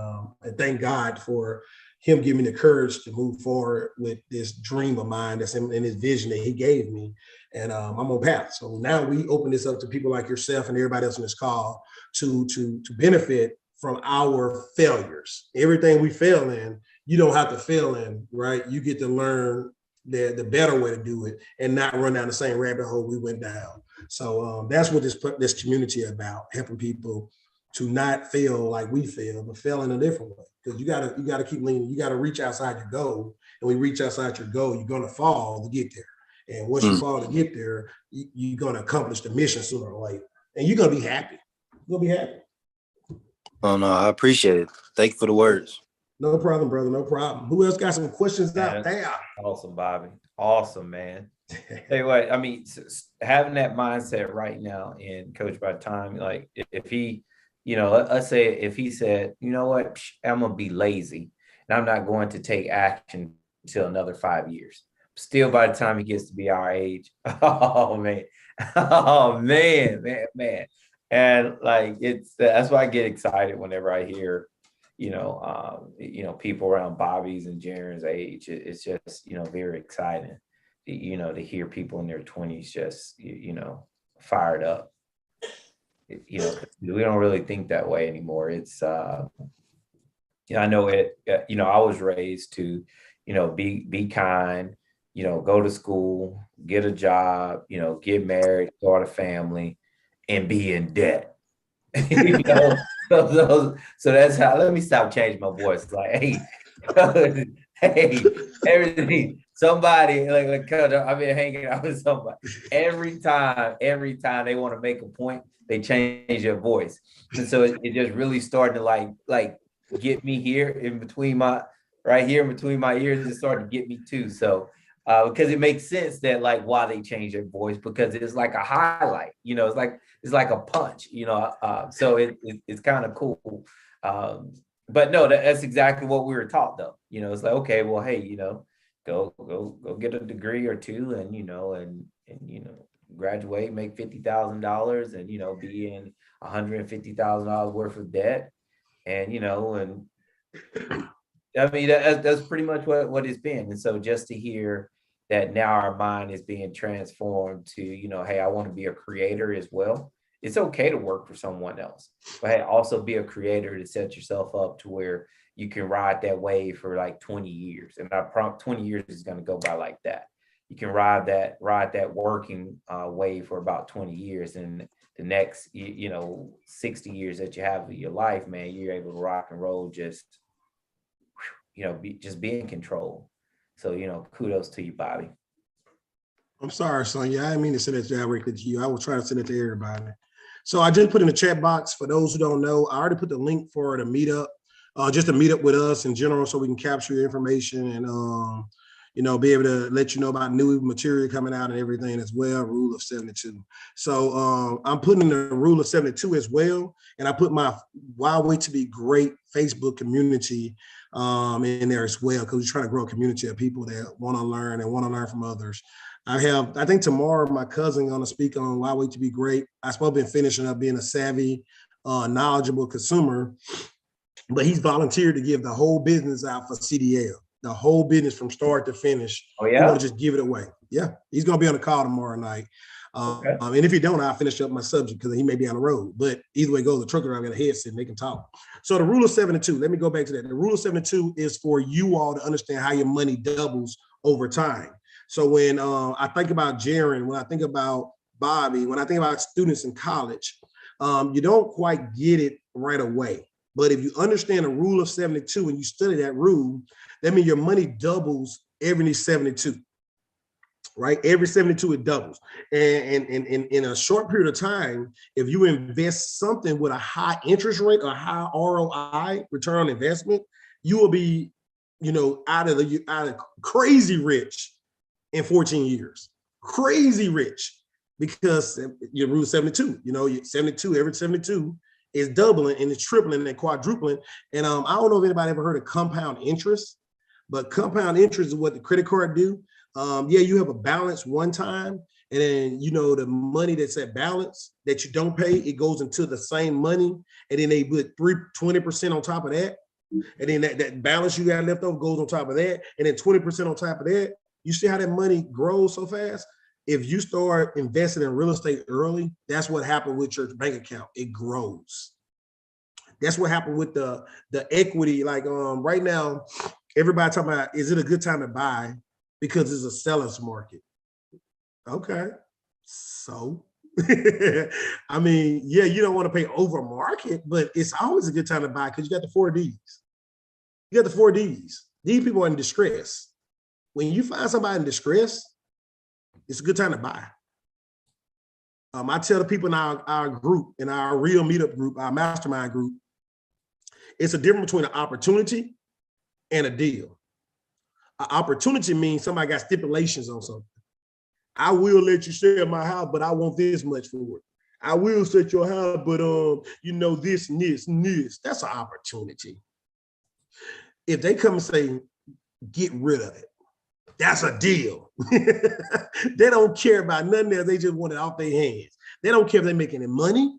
thank God for him giving me the courage to move forward with this dream of mine that's in his vision that he gave me. And I'm on path. So now we open this up to people like yourself and everybody else on this call to benefit from our failures. Everything we fail in, you don't have to fail in, right? You get to learn the better way to do it and not run down the same rabbit hole we went down. So that's what this community is about, helping people to not fail like we fail, but fail in a different way. Because you gotta keep leaning, you gotta reach outside your goal. And when you reach outside your goal, you're gonna fall to get there. And once you fall to get there, you're gonna accomplish the mission sooner or later. And you're gonna be happy. You're gonna be happy. Oh no, I appreciate it. Thank you for the words. No problem, brother. No problem. Who else got some questions out there? Awesome, Bobby. Awesome, man. Tell you what, I mean, having that mindset right now, and Coach, by the time, like, if he, let's say if he said, you know what, I'm gonna be lazy and I'm not going to take action until another 5 years. Still, by the time he gets to be our age, oh man. And like that's why I get excited whenever I hear, people around Bobby's and Jaren's age. It's just, very exciting, to hear people in their 20s just, fired up. We don't really think that way anymore. It's, I know it. I was raised to, be kind. Go to school, get a job. Get married, start a family, and be in debt. So that's how. Let me stop changing my voice. Like, hey, everything. Somebody like I've been hanging out with somebody. Every time they want to make a point, they change their voice, and so it just really started to like get me here in between my right here in between my ears is starting to get me too. So because it makes sense that like why they change their voice, because it's like a highlight, it's like a punch, so it's kind of cool. But no, that's exactly what we were taught though. It's like, okay, well, hey, go get a degree or two and graduate, make $50,000 and be in $150,000 worth of debt. And and I mean that's pretty much what it's been. And so just to hear that now our mind is being transformed to, hey, I want to be a creator as well. It's okay to work for someone else, but hey, also be a creator to set yourself up to where you can ride that wave for like 20 years. And I promise 20 years is going to go by like that. You can ride that working wave for about 20 years. And the next, 60 years that you have of your life, man, you're able to rock and roll, just, be in control. So, kudos to you, Bobby. I'm sorry, Sonia. I didn't mean to send it directly to you. I was trying to send it to everybody. So I just put in the chat box, for those who don't know, I already put the link for the meetup, just to meet up with us in general so we can capture your information and, be able to let you know about new material coming out and everything as well, Rule of 72. So I'm putting in the Rule of 72 as well. And I put my Why Wait to Be Great Facebook community in there as well, because we're trying to grow a community of people that want to learn and want to learn from others. I think tomorrow my cousin going to speak on Why Wait to Be Great. I supposed to be finishing up being a savvy, knowledgeable consumer, but he's volunteered to give the whole business out for CDL, the whole business from start to finish. Oh, yeah? He want to just give it away. Yeah, he's going to be on the call tomorrow night. Okay. And if he don't, I'll finish up my subject because he may be on the road. But either way it goes, the trucker driver got a headset and they can talk. So the Rule of 72, let me go back to that. The Rule of 72 is for you all to understand how your money doubles over time. So when I think about Jaron, when I think about Bobby, when I think about students in college, you don't quite get it right away. But if you understand the Rule of 72 and you study that rule, that means your money doubles every 72, right? Every 72, it doubles. And in a short period of time, if you invest something with a high interest rate or high ROI, return on investment, you will be, out of crazy rich in 14 years, crazy rich, because your Rule 72, 72, every 72 is doubling and it's tripling and quadrupling. And I don't know if anybody ever heard of compound interest, but compound interest is what the credit card do. Yeah, you have a balance one time, and then, the money that's at balance that you don't pay, it goes into the same money. And then they put 20% on top of that. And then that balance you got left over goes on top of that. And then 20% on top of that. You see how that money grows so fast? If you start investing in real estate early, that's what happened with your bank account. It grows. That's what happened with the equity. Like right now, everybody talking about, is it a good time to buy? Because it's a seller's market. Okay, so I mean, yeah, you don't want to pay over market, but it's always a good time to buy because you got the 4 Ds. You got the 4 Ds. These people are in distress. When you find somebody in distress, it's a good time to buy. I tell the people in our group, in our real meetup group, our mastermind group, it's a difference between an opportunity and a deal. An opportunity means somebody got stipulations on something. I will let you sell my house, but I want this much for it. I will set your house, but this and this and this. That's an opportunity. If they come and say, get rid of it, that's a deal. They don't care about nothing else. They just want it off their hands. They don't care if they're making any money.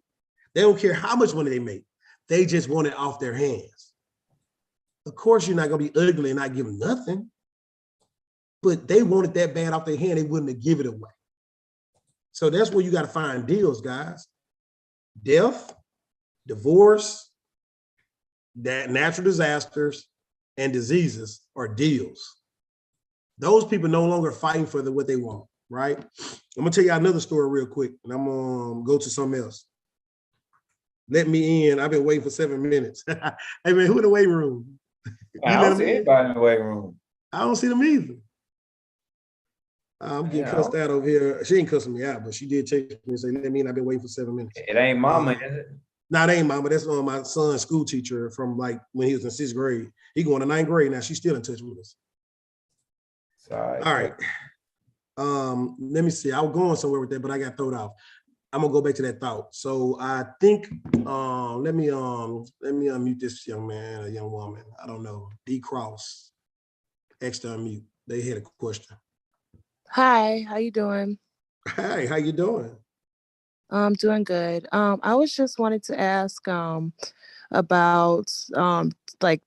They don't care how much money they make. They just want it off their hands. Of course, you're not going to be ugly and not give them nothing. But they want it that bad off their hand, they wouldn't have give it away. So that's where you got to find deals, guys. Death, divorce, natural disasters, and diseases are deals. Those people no longer fighting for what they want, right? I'm gonna tell you another story real quick, and I'm gonna go to something else. Let me in. I've been waiting for 7 minutes. Hey man, who in the waiting room? I don't see anybody in the waiting room. I don't see them either. I'm getting cussed out over here. She ain't cussing me out, but she did text me and say, let me in. I've been waiting for 7 minutes. It ain't mama, is it? Nah, they ain't mama. That's my son's school teacher from like when he was in 6th grade. He going to 9th grade now. She's still in touch with us. Sorry. All right. Let me see. I was going somewhere with that, but I got thrown off. I'm gonna go back to that thought. So I think let me unmute this young man, a young woman. I don't know. D Cross. Extra unmute. They had a question. Hi, how you doing? Hey, how you doing? I'm doing good. I was just wanted to ask about like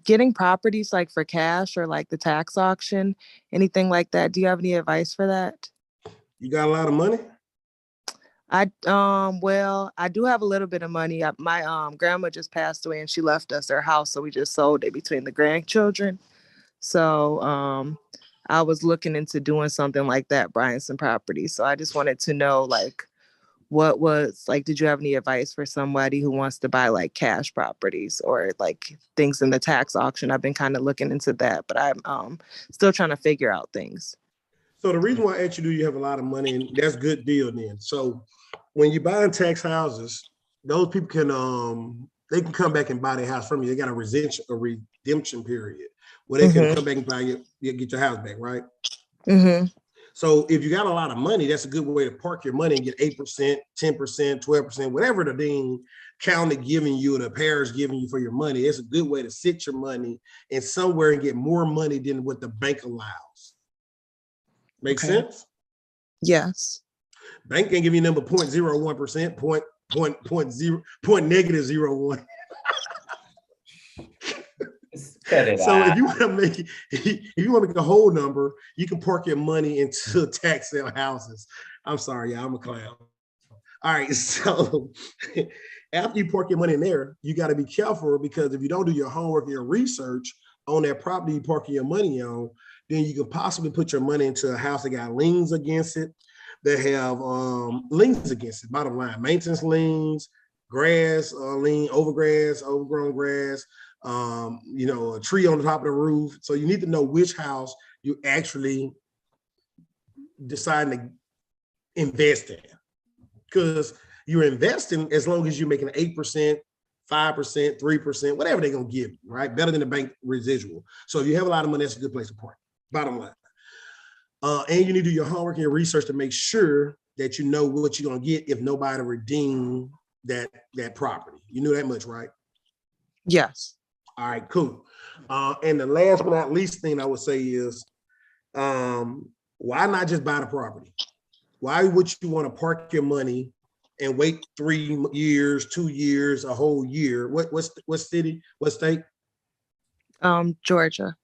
getting properties like for cash or like the tax auction, anything like that. Do you have any advice for that? You got a lot of money? Well, I do have a little bit of money. My grandma just passed away and she left us their house, so we just sold it between the grandchildren. So I was looking into doing something like that, buying some property. So I just wanted to know like what was like, did you have any advice for somebody who wants to buy like cash properties or like things in the tax auction? I've been kind of looking into that, but I'm still trying to figure out things. So the reason why I asked you, do you have a lot of money? And that's a good deal then. So when you're buying tax houses, those people can they can come back and buy their house from you. They got a redemption period where they can come back and buy get your house back, right? Mm-hmm. So if you got a lot of money, that's a good way to park your money and get 8%, 10%, 12%, whatever the dang county giving you, the parish giving you for your money. It's a good way to sit your money in somewhere and get more money than what the bank allows. Make sense? Yes. Bank can give you number 0.01%, -0.1. Cut it So out. if you want to make a whole number, you can park your money into tax sale houses. I'm sorry, yeah, I'm a clown. All right, so after you park your money in there, you got to be careful because if you don't do your homework and your research on that property you parking your money on, then you can possibly put your money into a house that got liens against it, that have liens against it. Bottom line, maintenance liens, grass lien, overgrown grass. A tree on the top of the roof. So you need to know which house you actually decide to invest in, because you're investing as long as you're making 8%, 5%, 3%, whatever they're gonna give you, right? Better than the bank residual. So if you have a lot of money, that's a good place to park. Bottom line. And you need to do your homework and your research to make sure that you know what you're gonna get if nobody redeem that property. You know that much, right? Yes. All right, cool. And the last but not least thing I would say is, why not just buy the property? Why would you want to park your money and wait 3 years, 2 years, a whole year? What city? What state? Georgia.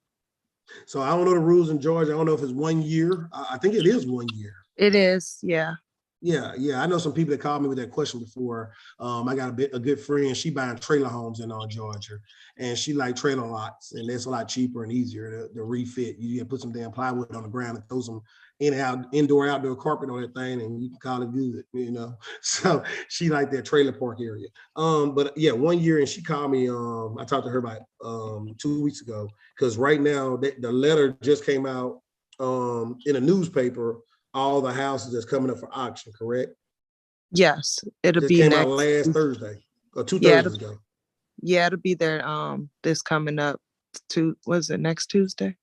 So I don't know the rules in Georgia. I don't know if it's 1 year. I think it is 1 year. It is, yeah. Yeah. I know some people that called me with that question before. I got a good friend. She buying trailer homes in Georgia, and she like trailer lots, and it's a lot cheaper and easier to refit. You can put some damn plywood on the ground and throw some indoor, outdoor carpet on that thing, and you can call it good. So she like that trailer park area. But yeah, 1 year, and she called me. I talked to her about 2 weeks ago, because right now the letter just came out in a newspaper. All the houses that's coming up for auction, correct? Yes, it'll Just be came next out last Thursday or 2 Yeah, Thursdays ago. Yeah, it'll be there this coming up was it next Tuesday?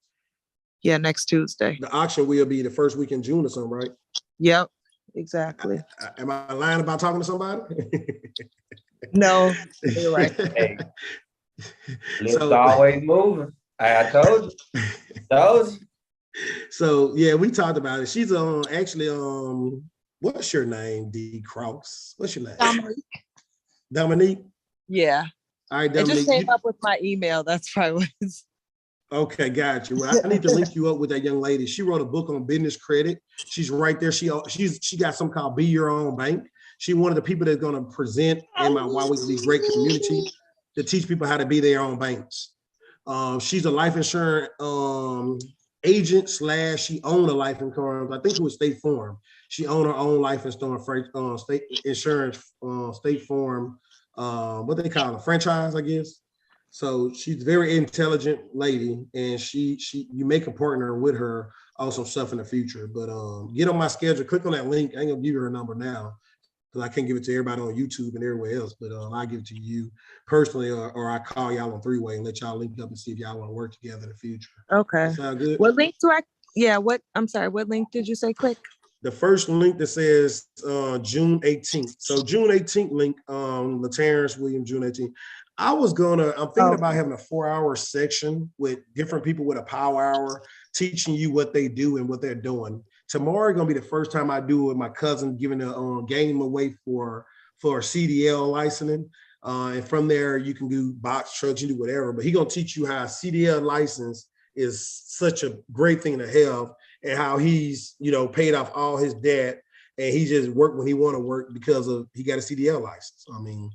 Yeah, next Tuesday. The auction will be the first week in June or something, right? Yep, exactly. Am I lying about talking to somebody? No, you're right. Hey, lips always moving. I told you. Told you. So yeah, we talked about it. She's actually what's your name, D Cross? What's your name? Dominique. Dominique? Yeah. All right, It Dominique. just came up with my email. That's probably what it's. Okay, got you. Well, I need to link you up with that young lady. She wrote a book on business credit. She's right there. She got something called Be Your Own Bank. She's one of the people that's going to present in my Why We Lead Great community to teach people how to be their own banks. She's a life insurance agent / she owned a life insurance. I think it was State Farm. She owned her own life insurance, state insurance, State Farm. What they call it, a franchise, I guess. So she's a very intelligent lady, and you make a partner with her on some stuff in the future. But get on my schedule, click on that link. I ain't gonna give you her number now, because I can't give it to everybody on YouTube and everywhere else, but I give it to you personally, or I call y'all on three-way and let y'all link up and see if y'all want to work together in the future. Okay. Sound good? What link do I? Yeah. I'm sorry. What link did you say? Click. The first link that says June 18th. So June 18th link, LaTerrence Williams, June 18th. I'm thinking about having a 4-hour section with different people with a power hour, teaching you what they do and what they're doing. Tomorrow is gonna be the first time I do it with my cousin, giving a game away for CDL licensing. And from there, you can do box trucks, you do whatever, but he's gonna teach you how a CDL license is such a great thing to have, and how he's, paid off all his debt, and he just worked when he want to work because he got a CDL license. I mean,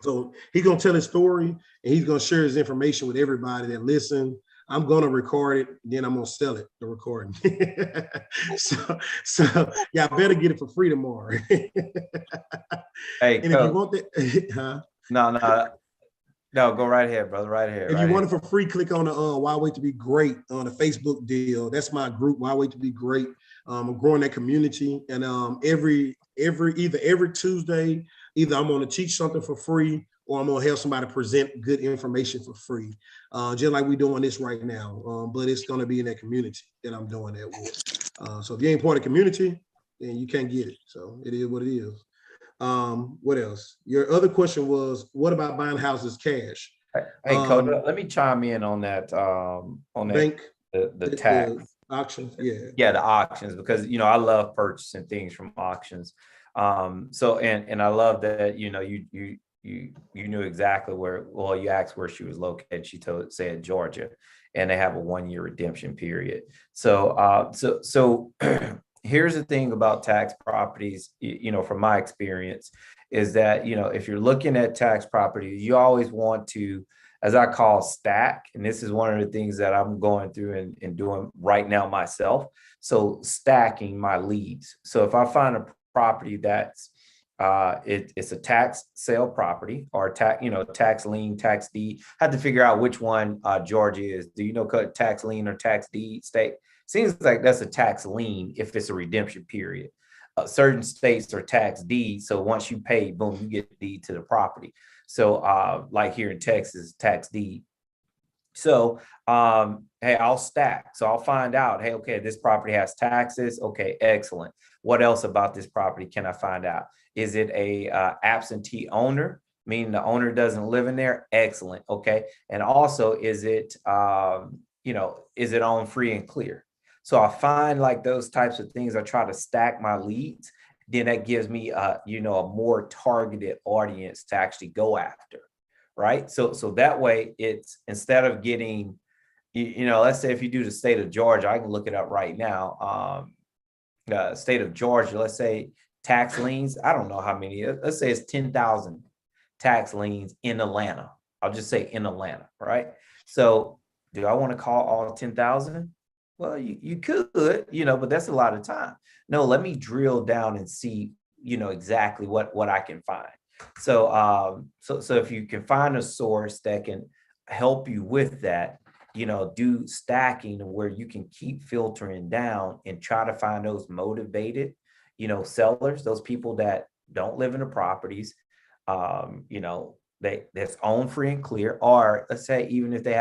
so he's gonna tell his story, and he's gonna share his information with everybody that listen. I'm gonna record it, then I'm gonna sell it, the recording. so yeah, I better get it for free tomorrow. Hey, and if you want that, no, go right ahead, brother. Right ahead. if you want it for free, click on the Why Wait to Be Great on the Facebook deal. That's my group, Why Wait to Be Great. I'm growing that community, and every Tuesday, either I'm going to teach something for free, or I'm going to have somebody present good information for free, just like we're doing this right now. But it's going to be in that community that I'm doing that with. So if you ain't part of the community, then you can't get it. So it is what it is. What else? Your other question was, what about buying houses cash? Hey, Coach, let me chime in on that. Bank, the tax. The auctions, yeah. Yeah, the auctions, because I love purchasing things from auctions. So and I love that you knew exactly where. Well, you asked where she was located. She said Georgia, and they have a 1-year redemption period. So so here's the thing about tax properties. From my experience, is that if you're looking at tax properties, you always want to, as I call, stack. And this is one of the things that I'm going through and doing right now myself. So stacking my leads. So if I find a property that's it's a tax sale property, or tax lien, tax deed, I have to figure out which one Georgia is. Do you know tax lien or tax deed state? Seems like that's a tax lien if it's a redemption period. Certain states are tax deed. So once you pay, boom, you get deed to the property. So like here in Texas, tax deed. So, hey, I'll stack. So I'll find out, hey, okay, this property has taxes. Okay, excellent. What else about this property can I find out? Is it a absentee owner, meaning the owner doesn't live in there? Excellent. Okay. And also, is it on free and clear? So I find like those types of things. I try to stack my leads. Then that gives me, a more targeted audience to actually go after. Right. So that way it's, instead of getting, let's say if you do the state of Georgia, I can look it up right now. State of Georgia, let's say tax liens. I don't know how many, let's say it's 10,000 tax liens in Atlanta. I'll just say in Atlanta. Right. So do I want to call all 10,000? Well, you could, but that's a lot of time. No, let me drill down and see, exactly what I can find. So, so if you can find a source that can help you with that, do stacking where you can keep filtering down and try to find those motivated, sellers, those people that don't live in the properties, that's owned free and clear, or let's say even if they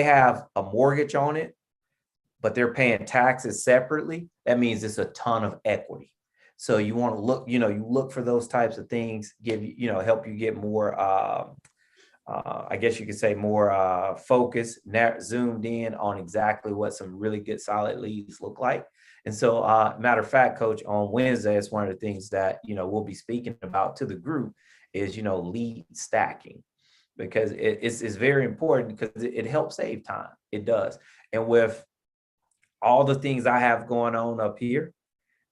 have a mortgage on it, but they're paying taxes separately, that means it's a ton of equity. So you want to look, you look for those types of things, help you get more, I guess you could say more focused, zoomed in on exactly what some really good solid leads look like. And so matter of fact, Coach, on Wednesday, it's one of the things that, we'll be speaking about to the group is, lead stacking, because it's very important, because it helps save time. It does. And with all the things I have going on up here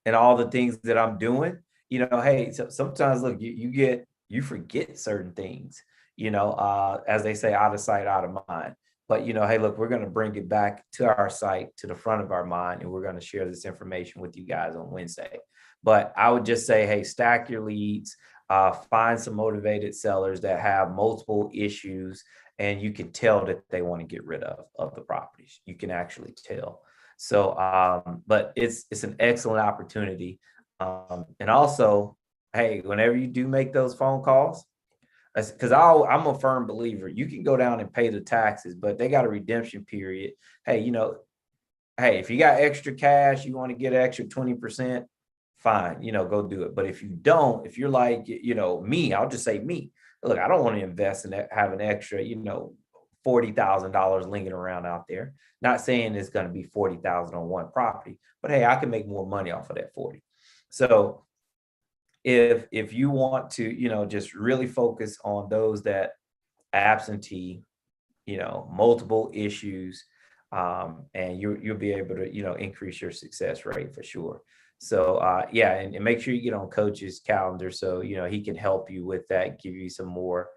and all the things that I'm doing, hey, so sometimes look, you forget certain things, as they say, out of sight, out of mind. But, hey, look, we're going to bring it back to our site, to the front of our mind, and we're going to share this information with you guys on Wednesday. But I would just say, hey, stack your leads, find some motivated sellers that have multiple issues, and you can tell that they want to get rid of the properties. You can actually tell. So, but it's an excellent opportunity. And also, hey, whenever you do make those phone calls, because I'm a firm believer, you can go down and pay the taxes, but they got a redemption period. Hey, hey, if you got extra cash, you want to get extra 20%, fine, go do it. But if you don't, if you're like, me, I'll just say me. Look, I don't want to invest in that, have an extra, $40,000 lingering around out there. Not saying it's going to be 40,000 on one property, but hey, I can make more money off of that 40. So if you want to, just really focus on those that absentee, multiple issues, and you'll be able to, increase your success rate for sure. So yeah, and make sure you get on coach's calendar so he can help you with that, give you some more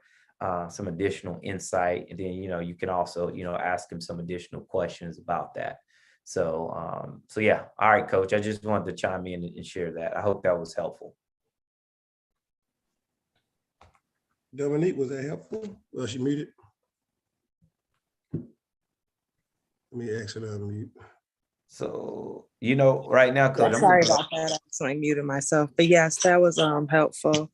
some additional insight, and then you can also ask him some additional questions about that. So yeah, all right, coach, I just wanted to chime in and share that. I hope that was helpful. Dominique, was that helpful? Well, she muted. Let me exit unmute. So right now, coach, Yeah, sorry about that. I accidentally muted myself. But yes, that was helpful.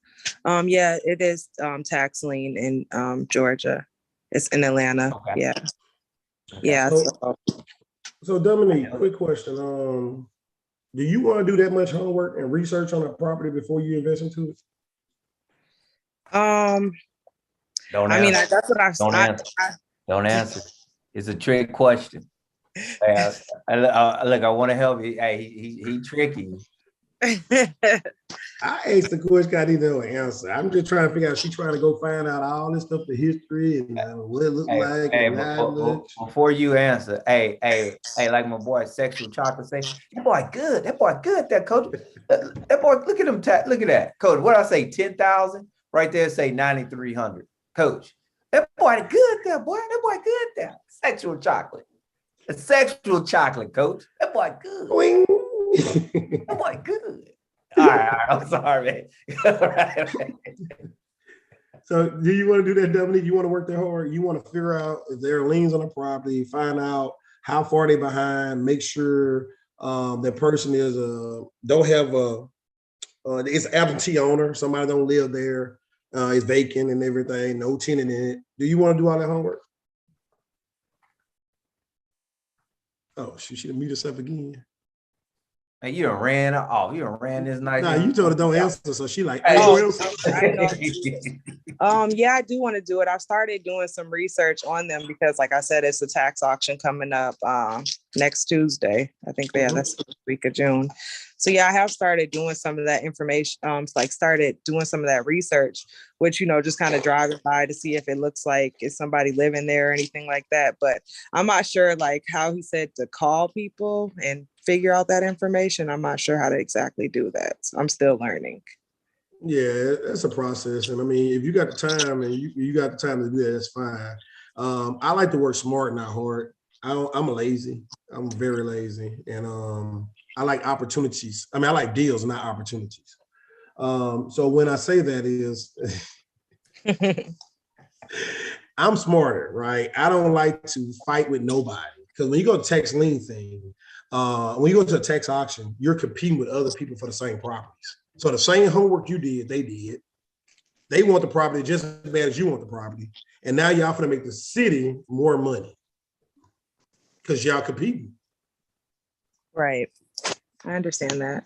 Yeah, it is tax lien in Georgia. It's in Atlanta. Okay. Yeah. Okay. Yeah. So Dominique, quick question. Do you want to do that much homework and research on a property before you invest into it? Don't I mean, that's what I've don't answer. Don't answer. It's a trick question. Look, I want to help you. Hey, he tricky. I asked the question, I didn't know an answer. I'm just trying to figure out, she's trying to go find out all this stuff, the history and what it looked like. Hey, and how it looks. before you answer, hey, like my boy Sexual Chocolate say, that boy good, that coach. That boy, look at him, look at that. Coach, what I say, 10,000? Right there say 9,300. Coach, that boy good there, boy. That boy good there. Sexual Chocolate. A Sexual Chocolate, coach. That boy good. That boy good. All right, I'm sorry, man. So do you want to do that, Dominique? You want to work that hard? You want to figure out if there are liens on the property, find out how far they behind, make sure that person is don't have it's absentee owner, somebody don't live there, it's vacant and everything, no tenant in it. Do you want to do all that homework? Oh, she should have muted herself again. Hey, you done ran off. You done ran this night. Nah, you told her don't answer, so she like, I know. Yeah, I do want to do it. I've started doing some research on them because, like I said, it's a tax auction coming up next Tuesday. I think that's the week of June. So yeah, I have started doing some of that information, started doing some of that research, which, just kind of driving by to see if it looks like is somebody living there or anything like that. But I'm not sure like how he said to call people and figure out that information. I'm not sure how to exactly do that. So I'm still learning. Yeah, that's a process. And I mean, if you got the time and you got the time to do that, that's fine. I like to work smart, not hard. I'm lazy. I'm very lazy. And I like opportunities. I mean, I like deals, not opportunities. So when I say that is, I'm smarter, right? I don't like to fight with nobody. Because when you go to tax lien thing, when you go to a tax auction, you're competing with other people for the same properties. So the same homework you did, they did. They want the property just as bad as you want the property. And now y'all gonna make the city more money because y'all competing. Right. I understand that.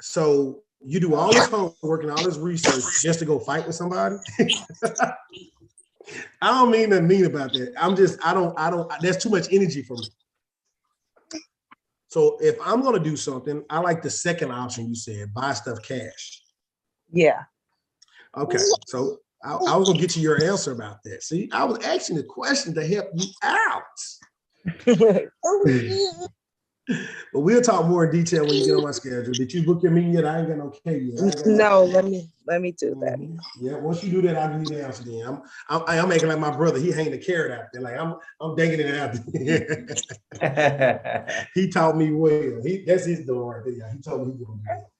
So you do all this homework and all this research just to go fight with somebody. I don't mean nothing mean about that. I don't, there's too much energy for me. So if I'm going to do something, I like the second option you said, buy stuff cash. Yeah. Okay. So I was going to get you your answer about that. See, I was asking the question to help you out. But we'll talk more in detail when you get on my schedule. Did you book your meeting yet? I ain't got no K yet. No, let me do that. Yeah, once you do that, I'll give you the answer then. I'm making like my brother. He hanging the carrot out there. Like I'm dangling it out there. He taught me well. That's his door right there. He told me he was gonna do that.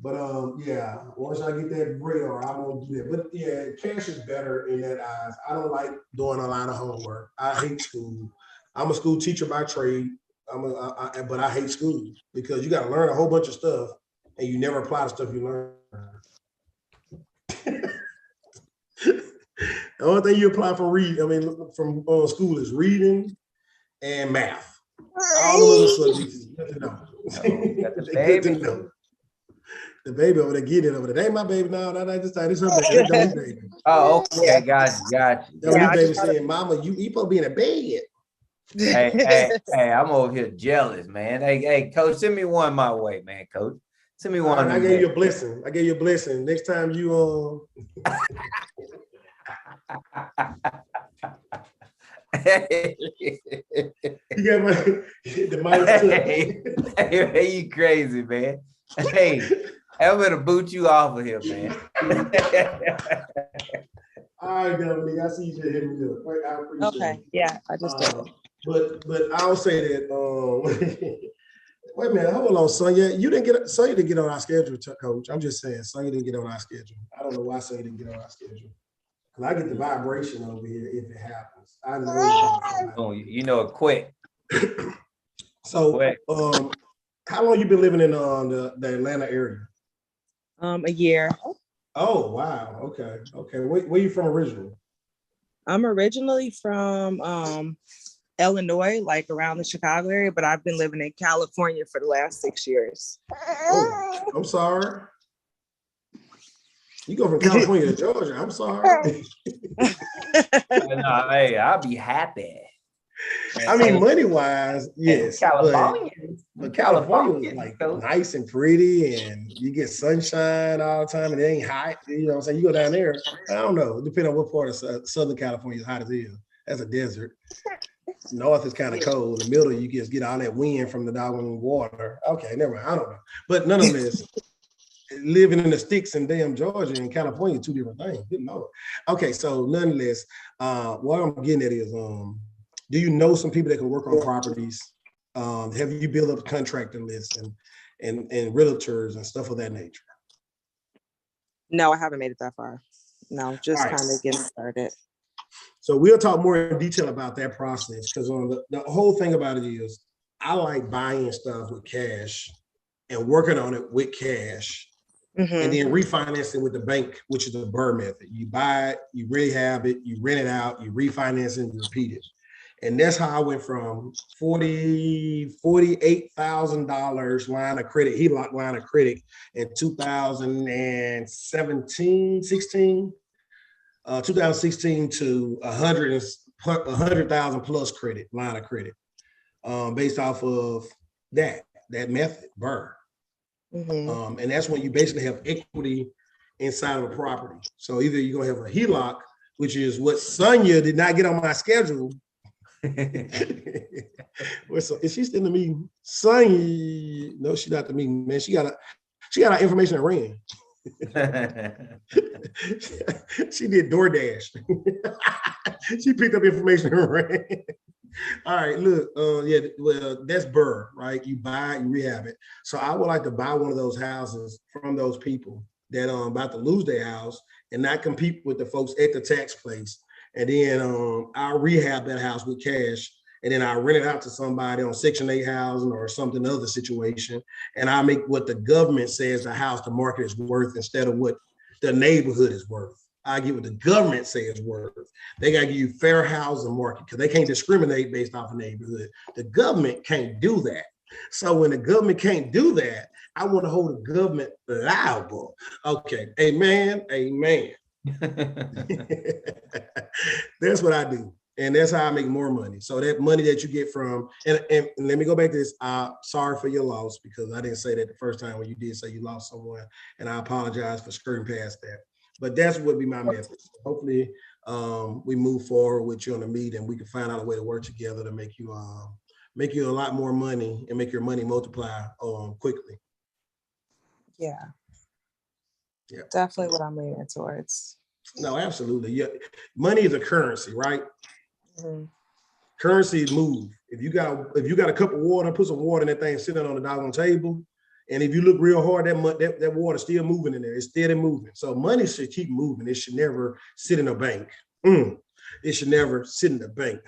But yeah, once I get that radar, I'm gonna do that. But yeah, cash is better in that eyes. I don't like doing a lot of homework. I hate school. I'm a school teacher by trade. But I hate school because you got to learn a whole bunch of stuff and you never apply the stuff you learn. The only thing you apply for from school is reading and math. All the other subjects is good to know. Got the They good to baby. know. The baby over there, get it over there. That ain't my baby. No, this her baby. That don't baby. Oh, okay, got you. That Yeah, I baby just saying, "Mama, you supposed to be in a bed." Hey, I'm over here jealous, man. Hey, coach, send me one my way, man, coach. Send me one. I gave you a blessing. I gave you a blessing. Next time you you got the mic. Hey, you crazy, man. Hey, I'm gonna boot you off of here, man. All right, Dominique, I see you just hit me up. Right, I appreciate Okay, it. yeah, I just did. But I'll say that. Wait a minute, hold on, Sonya. Sonya didn't get on our schedule, Coach. I'm just saying, Sonya didn't get on our schedule. I don't know why Sonya didn't get on our schedule. Cause I get the vibration over here if it happens. I know. Oh, you know it quick. So, Quick. how long you been living in the Atlanta area? A year. Oh, wow. Okay. Where you from originally? I'm originally from Illinois, like around the Chicago area, but I've been living in California for the last 6 years. Oh, I'm sorry. You go from California to Georgia. I'm sorry. No, hey, I'll be happy. I mean, money wise, yes. California. But California is like nice and pretty, and you get sunshine all the time, and it ain't hot. You know what I'm saying? You go down there, I don't know, depending on what part of Southern California is hot as is. That's a desert. North is kind of cold. In the middle, you just get all that wind from the doggone water. Okay, never mind. I don't know. But nonetheless, living in the sticks in damn Georgia and California, two different things. Didn't know it. Okay, so nonetheless, what I'm getting at is, do you know some people that can work on properties? Have you built up a contractor list and realtors and stuff of that nature? No, I haven't made it that far. No, just All right. kind of getting started. So we'll talk more in detail about that process, because the whole thing about it is I like buying stuff with cash and working on it with cash, and then refinancing with the bank, which is the BRRRR method. You buy it, you rehab it, you rent it out, you refinance it, and you repeat it. And that's how I went from $48,000 line of credit, HELOC line of credit in 2016 to 100,000 plus credit, line of credit, based off of that method, BRRRR. And that's when you basically have equity inside of a property. So either you're gonna have a HELOC, which is what Sonya did not get on my schedule. Is she still in the meeting? Sonya, no, she's not the meeting, man. She got our information and ran. She did DoorDash. She picked up information and ran. All right, look, yeah, well, that's BRRRR, right? You buy it, you rehab it. So I would like to buy one of those houses from those people that about to lose their house and not compete with the folks at the tax place. And then I'll rehab that house with cash, and then I'll rent it out to somebody on Section 8 housing or something other situation. And I'll make what the government says the house, the market is worth, instead of what the neighborhood is worth. I give what the government says worth. They got to give you fair housing market, because they can't discriminate based off of neighborhood. The government can't do that. So when the government can't do that, I want to hold the government liable. Okay, amen, amen. That's what I do, and that's how I make more money. So that money that you get from, and let me go back to this. Sorry for your loss, because I didn't say that the first time when you did say you lost someone, and I apologize for skirting past that. But that's what would be my method. Hopefully, we move forward with you on the meet, and we can find out a way to work together to make you a lot more money and make your money multiply quickly. Yeah. Yeah. Definitely what I'm leaning towards. No, absolutely. Yeah, money is a currency, right? Currencies move. If you got a cup of water, put some water in that thing sitting on the doggone table, and if you look real hard, that water's still moving in there. It's steady moving. So money should keep moving. It should never sit in a bank. It should never sit in the bank.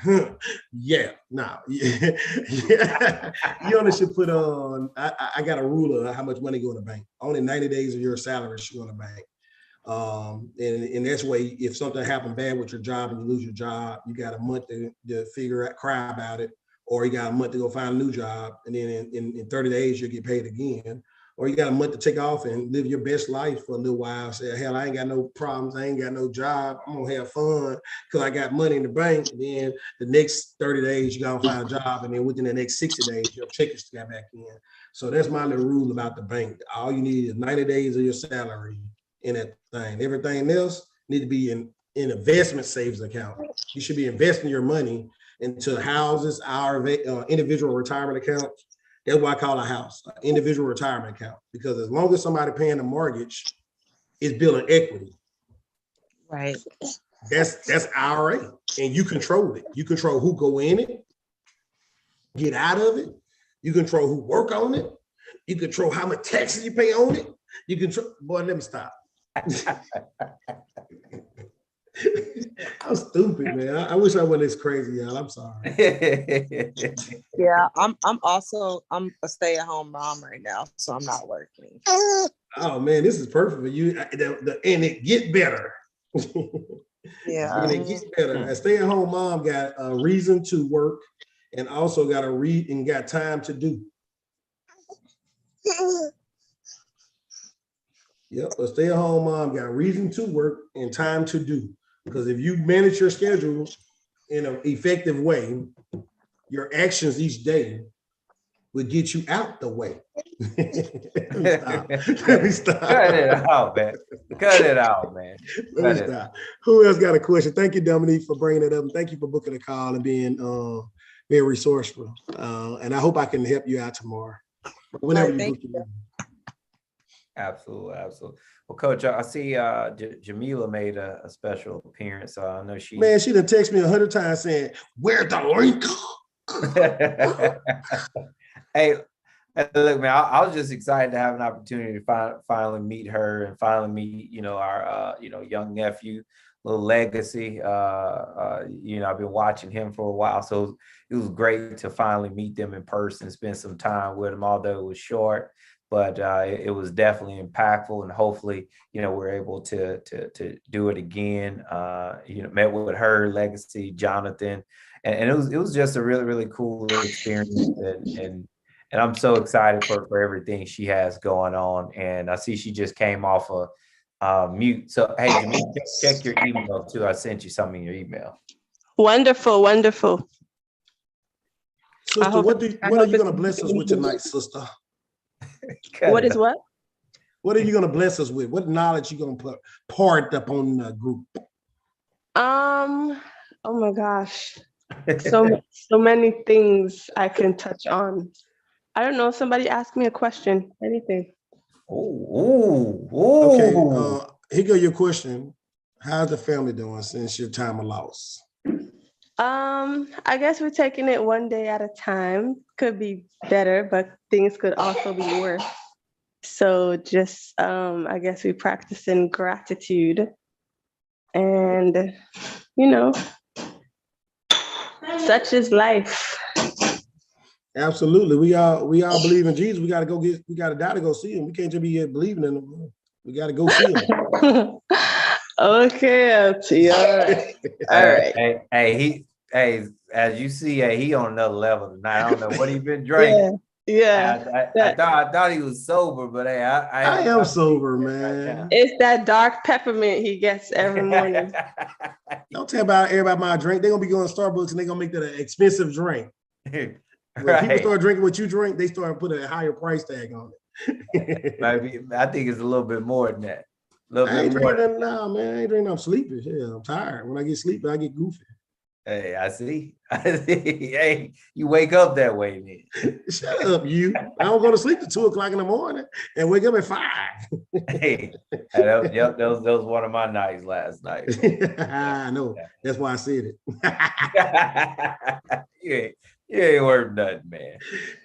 Yeah, no. Yeah. You only should put on, I got a rule of how much money go in the bank. Only 90 days of your salary should go in the bank. And that's why if something happened bad with your job and you lose your job, you got a month to figure out, cry about it, or you got a month to go find a new job. And then in 30 days, you'll get paid again. Or you got a month to take off and live your best life for a little while. Say, hell, I ain't got no problems. I ain't got no job. I'm gonna have fun because I got money in the bank. And then the next 30 days, you're gonna find a job. And then within the next 60 days, your check is got back in. So that's my little rule about the bank. All you need is 90 days of your salary in that thing. Everything else need to be in investment savings account. You should be investing your money into houses, our individual retirement accounts. That's why I call a house, an individual retirement account, because as long as somebody paying the mortgage, it's building equity. Right. That's IRA, and you control it. You control who go in it, get out of it. You control who work on it. You control how much taxes you pay on it. You control. Boy, let me stop. I'm stupid, man. I wish I wasn't this crazy, y'all. I'm sorry. Yeah, I'm a stay-at-home mom right now, so I'm not working. Oh man, this is perfect for you. And it get better. Yeah. And it gets better. A stay-at-home mom got a reason to work and also got to read and got time to do. Yep, a stay-at-home mom got a reason to work and time to do. Because if you manage your schedule in an effective way, your actions each day will get you out the way. Let me stop. Cut it out, man. Cut it out, man. Let me stop. Who else got a question? Thank you, Dominique, for bringing it up. And thank you for booking a call and being very resourceful. And I hope I can help you out tomorrow. Whenever you book it. Absolutely, absolutely. Well, Coach, I see Jamila made a special appearance. So I know she. Man, she done text me 100 times saying, "Where's the link?" Hey, look, man, I was just excited to have an opportunity to finally meet her and finally meet, our, young nephew, little Legacy. I've been watching him for a while, so it was great to finally meet them in person, spend some time with them, although it was short. But it was definitely impactful, and hopefully, we're able to do it again. Met with her, Legacy, Jonathan, and it was just a really, really cool experience, and I'm so excited for everything she has going on. And I see she just came off of mute. So hey, Jamila, check your email too. I sent you something in your email. Wonderful, wonderful. Sister, what are you going to bless us with tonight, sister? What is what? What are you going to bless us with? What knowledge you going to part up on the group? Oh my gosh. So many things I can touch on. I don't know. Somebody ask me a question. Anything. Okay. Here go your question. How's the family doing since your time of loss? I guess we're taking it one day at a time. Could be better, but things could also be worse. So just, I guess we practicing gratitude, and such is life. Absolutely. We all believe in Jesus. We got to die to go see him. We can't just be here believing in him. We got to go see him. Okay, LT. All right. All right. Hey, as you see, he on another level tonight. I don't know what he been drinking. Yeah. I thought he was sober, but hey, I am sober, man. It's that dark peppermint he gets every morning. Don't tell everybody my drink. They're gonna be going to Starbucks and they're gonna make that an expensive drink. When people start drinking what you drink, they start putting a higher price tag on it. Maybe I think it's a little bit more than that. I ain't drinking now, man. I ain't drinking. I'm sleepy. Yeah, I'm tired. When I get sleepy, I get goofy. Hey, I see. Hey, you wake up that way then. Shut up, you. I don't go to sleep at 2:00 in the morning and wake up at 5. Hey, that was one of my nights last night. I know. That's why I said it. You ain't worth nothing, man.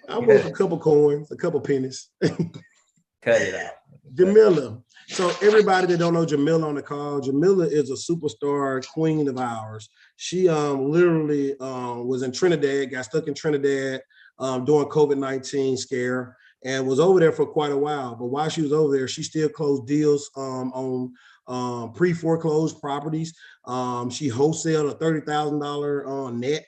I'm worth a couple coins, a couple pennies. Cut it out. Jamila. So everybody that don't know Jamila on the call, Jamila is a superstar queen of ours. She literally was in Trinidad, got stuck in Trinidad during COVID-19 scare, and was over there for quite a while. But while she was over there, she still closed deals on pre-foreclosed properties. She wholesaled a $30,000 net.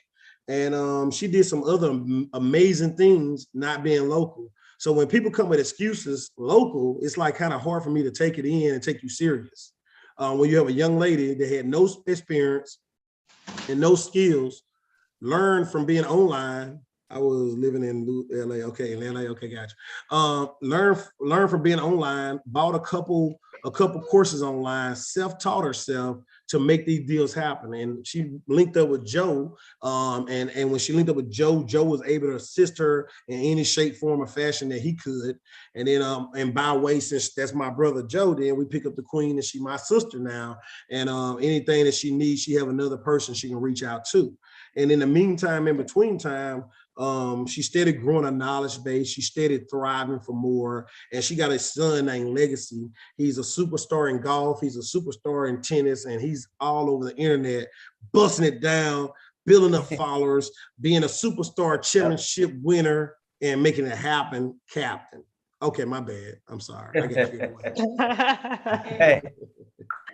And she did some other amazing things not being local. So when people come with excuses local, it's like kind of hard for me to take it in and take you serious. When you have a young lady that had no experience and no skills, learned from being online. I was living in LA. Okay, in LA. Okay, gotcha. Learn from being online. Bought a couple courses online. Self-taught herself to make these deals happen. And she linked up with Joe. And when she linked up with Joe, Joe was able to assist her in any shape, form, or fashion that he could. And then, and by way, since that's my brother Joe, then we pick up the queen, and she my sister now. And anything that she needs, she have another person she can reach out to. And in the meantime, in between time, she started growing a knowledge base. She started thriving for more. And she got a son named Legacy. He's a superstar in golf. He's a superstar in tennis. And he's all over the internet, busting it down, building up followers, being a superstar championship winner, and making it happen, captain. Okay, my bad. I'm sorry. I got Hey,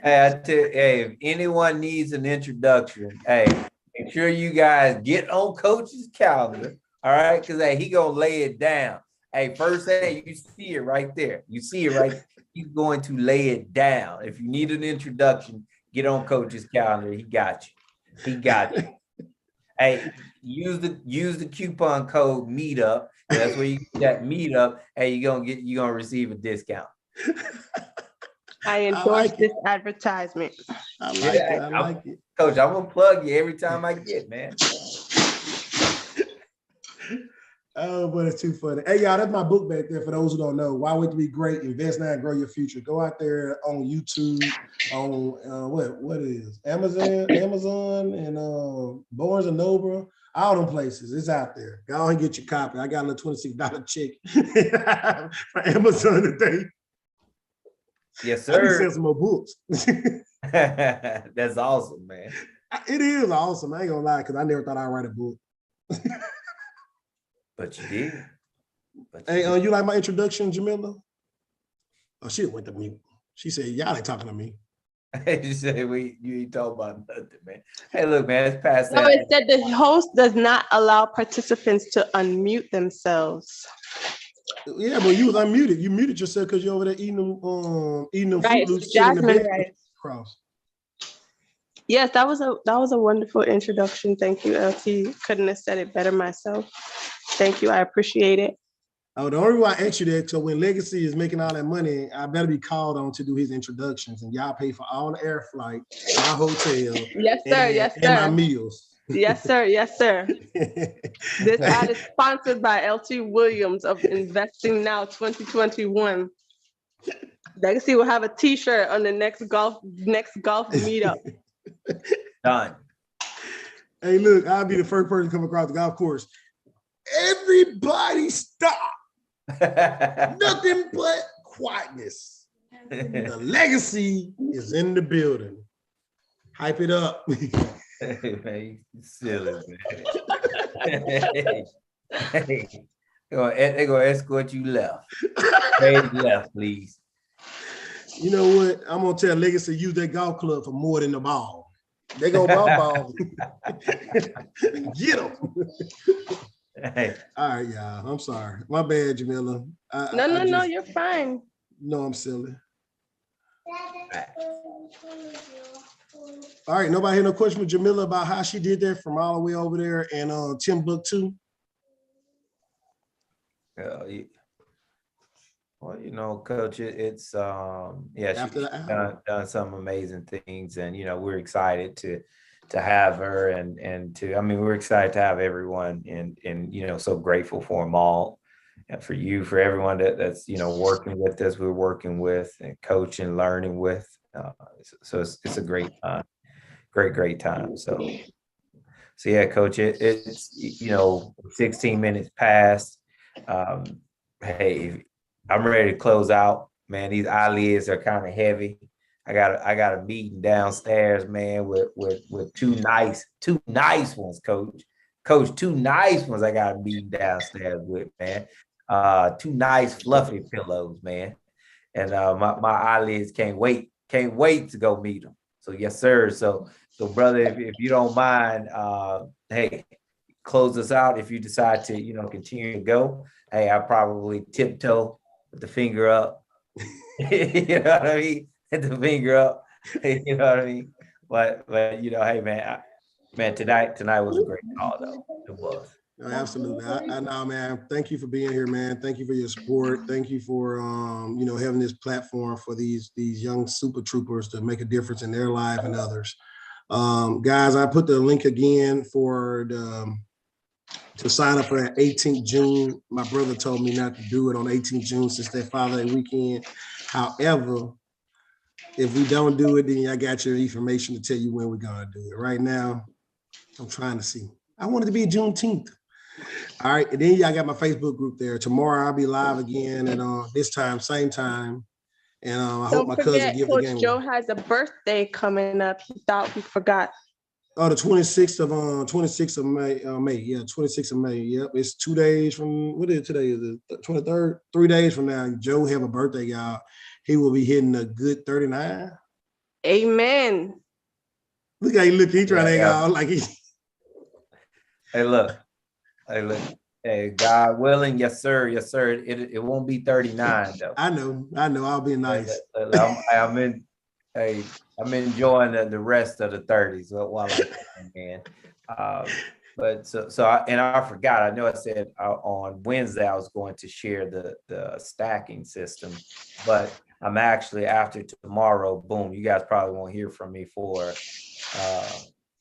I tell you, hey, if anyone needs an introduction, hey, make sure you guys get on Coach's calendar, all right? Because hey, he gonna lay it down. Hey, first, hey, you see it right there. You see it right. He's going to lay it down. If you need an introduction, get on Coach's calendar. He got you. He got you. Hey, use the coupon code meetup. That's where you get that meetup. Hey, you're gonna receive a discount. I endorse this advertisement. I like it. I like it. Coach, I'm gonna plug you every time I get, man. Oh, but it's too funny. Hey, y'all, that's my book back there for those who don't know. Why Wait to Be Great? Invest Now and Grow Your Future. Go out there on YouTube, on what is Amazon, and Barnes and Noble, all them places. It's out there. Go and get your copy. I got a little $26 check for Amazon today. Yes, I need to sir. sell some more books. That's awesome, man. It is awesome. I ain't gonna lie, because I never thought I'd write a book. But you did. Hey, you like my introduction, Jamila? Oh, she went to mute. She said, y'all ain't talking to me. You say you ain't talking about nothing, man. Hey, look, man, it's past No, that. it said the host does not allow participants to unmute themselves. Yeah, but you was unmuted. You muted yourself because you're over there eating them Right, Fruit Loops, chilling in the Jasmine, bed. right. Cross. Yes, that was a wonderful introduction. Thank you, LT. Couldn't have said it better myself. Thank you. I appreciate it. Oh, the only reason why I asked you that, so when Legacy is making all that money, I better be called on to do his introductions, and y'all pay for all the air flight, my hotel, Yes, sir. and, Yes, and my sir. meals. Yes, sir. Yes, sir. This ad is sponsored by LT Williams of Investing Now 2021. Legacy will have a T-shirt on the next golf meetup. Done. Hey, look, I'll be the first person to come across the golf course. Everybody stop. Nothing but quietness. The Legacy is in the building. Hype it up. Hey, man, you silly, man. Hey, they're gonna escort you left. Straight left, please. You know what? I'm gonna tell Legacy use that golf club for more than the ball. They go ball. Get them. Hey. All right, y'all. I'm sorry. My bad, Jamila. No, you're fine. No, I'm silly. All right, nobody had no question with Jamila about how she did that from all the way over there in Timbuktu? Well, you know, Coach, it's yeah, she's done some amazing things, and you know, we're excited to have her, and to, I mean, we're excited to have everyone, and you know, so grateful for them all, and for you, for everyone that's you know working with us, we're working with, and coaching, learning with. So it's a great time, great time. So yeah, Coach, it's you know, 16 minutes past. Hey, I'm ready to close out, man. These eyelids are kind of heavy. I got a meeting downstairs, man, with two nice ones, Coach. Coach, two nice ones I got a meeting downstairs with, man. Two nice fluffy pillows, man. And my eyelids can't wait can't wait to go meet them. So yes, sir. So brother, if you don't mind, hey, close us out if you decide to, continue to go. Hey, I probably tiptoe with the finger up. You know what I mean? Hit the finger up. You know what I mean? But hey man, tonight was a great call though. It was. No, absolutely. I know, man. Thank you for being here, man. Thank you for your support. Thank you for having this platform for these young super troopers to make a difference in their life and others. Guys, I put the link again for to sign up for that 18th June. My brother told me not to do it on 18th June since that Father Day weekend. However, if we don't do it, then I got your information to tell you when we're gonna do it. Right now, I'm trying to see. I want it to be Juneteenth. All right, and then y'all got my Facebook group there. Tomorrow I'll be live again, and this time, same time. And I hope my cousin give the game. Coach Joe has a birthday coming up. He thought we forgot. Oh, the 26th of May. Yeah, 26th of May. Yep, it's 2 days from, what is it today? Is it the 23rd? 3 days from now, Joe have a birthday, y'all. He will be hitting a good 39. Amen. Look how he look. He trying to act out like he. Hey, look. Hey, God willing, yes, sir. Yes, sir. It won't be 39 though. I know. I'll be nice. I'm enjoying the rest of the 30s while I can. But I forgot. I know I said on Wednesday I was going to share the stacking system, but I'm actually, after tomorrow, boom, you guys probably won't hear from me for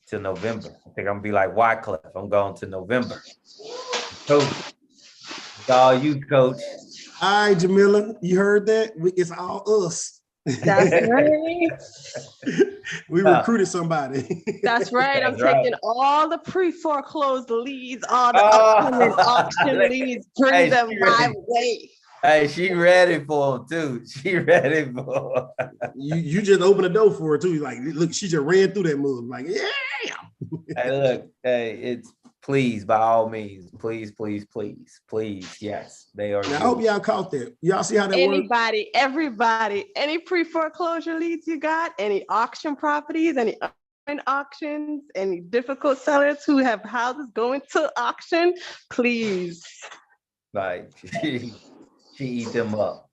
till November. I think I'm gonna be like Wycliffe. I'm going to November. Coach, it's all you, Coach. All right, Jamila, you heard that? It's all us. That's right. We recruited somebody. That's right. I'm taking all the pre-foreclosed leads, all the upcoming auction leads, bring them my way. Hey, she ready for him too. She ready for him. You just opened the door for her too. Like, look, she just ran through that move. Like, yeah. Hey, look, it's please, by all means, please, yes, they are. Now, I hope y'all caught that. Y'all see how that works? Everybody, any pre-foreclosure leads you got, any auction properties, any auctions, any difficult sellers who have houses going to auction, please. Like, she eat them up.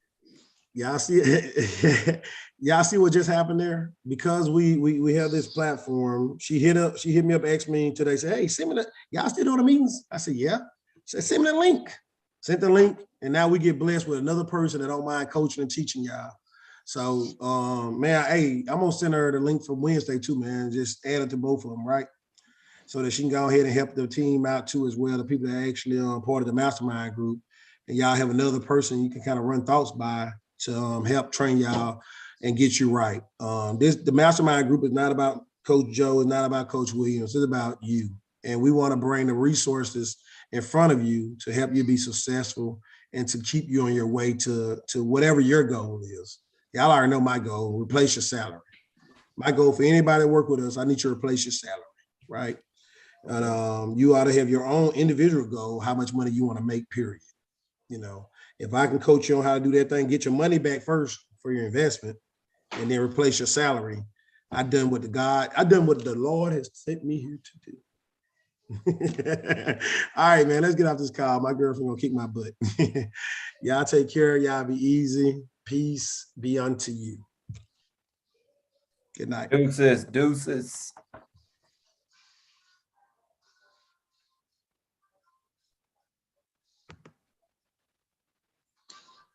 Y'all see what just happened there? Because we have this platform. She hit me up, asked me today, said, hey, send me that. Y'all still doing the meetings? I said, yeah. She said, send me the link. Sent the link, and now we get blessed with another person that don't mind coaching and teaching y'all. So man, hey, I'm gonna send her the link for Wednesday too, man. Just add it to both of them, right? So that she can go ahead and help the team out too as well, the people that actually are part of the mastermind group. And y'all have another person you can kind of run thoughts by to help train y'all and get you right. The mastermind group is not about Coach Joe, it's not about Coach Williams, it's about you. And we want to bring the resources in front of you to help you be successful and to keep you on your way to whatever your goal is. Y'all already know my goal, replace your salary. My goal for anybody that work with us, I need you to replace your salary, right? And you ought to have your own individual goal, how much money you want to make, period. You know, if I can coach you on how to do that thing, get your money back first for your investment and then replace your salary. I've done what the Lord has sent me here to do. All right, man, let's get off this call. My girlfriend gonna kick my butt. Y'all take care. Y'all be easy. Peace be unto you. Good night. Deuces.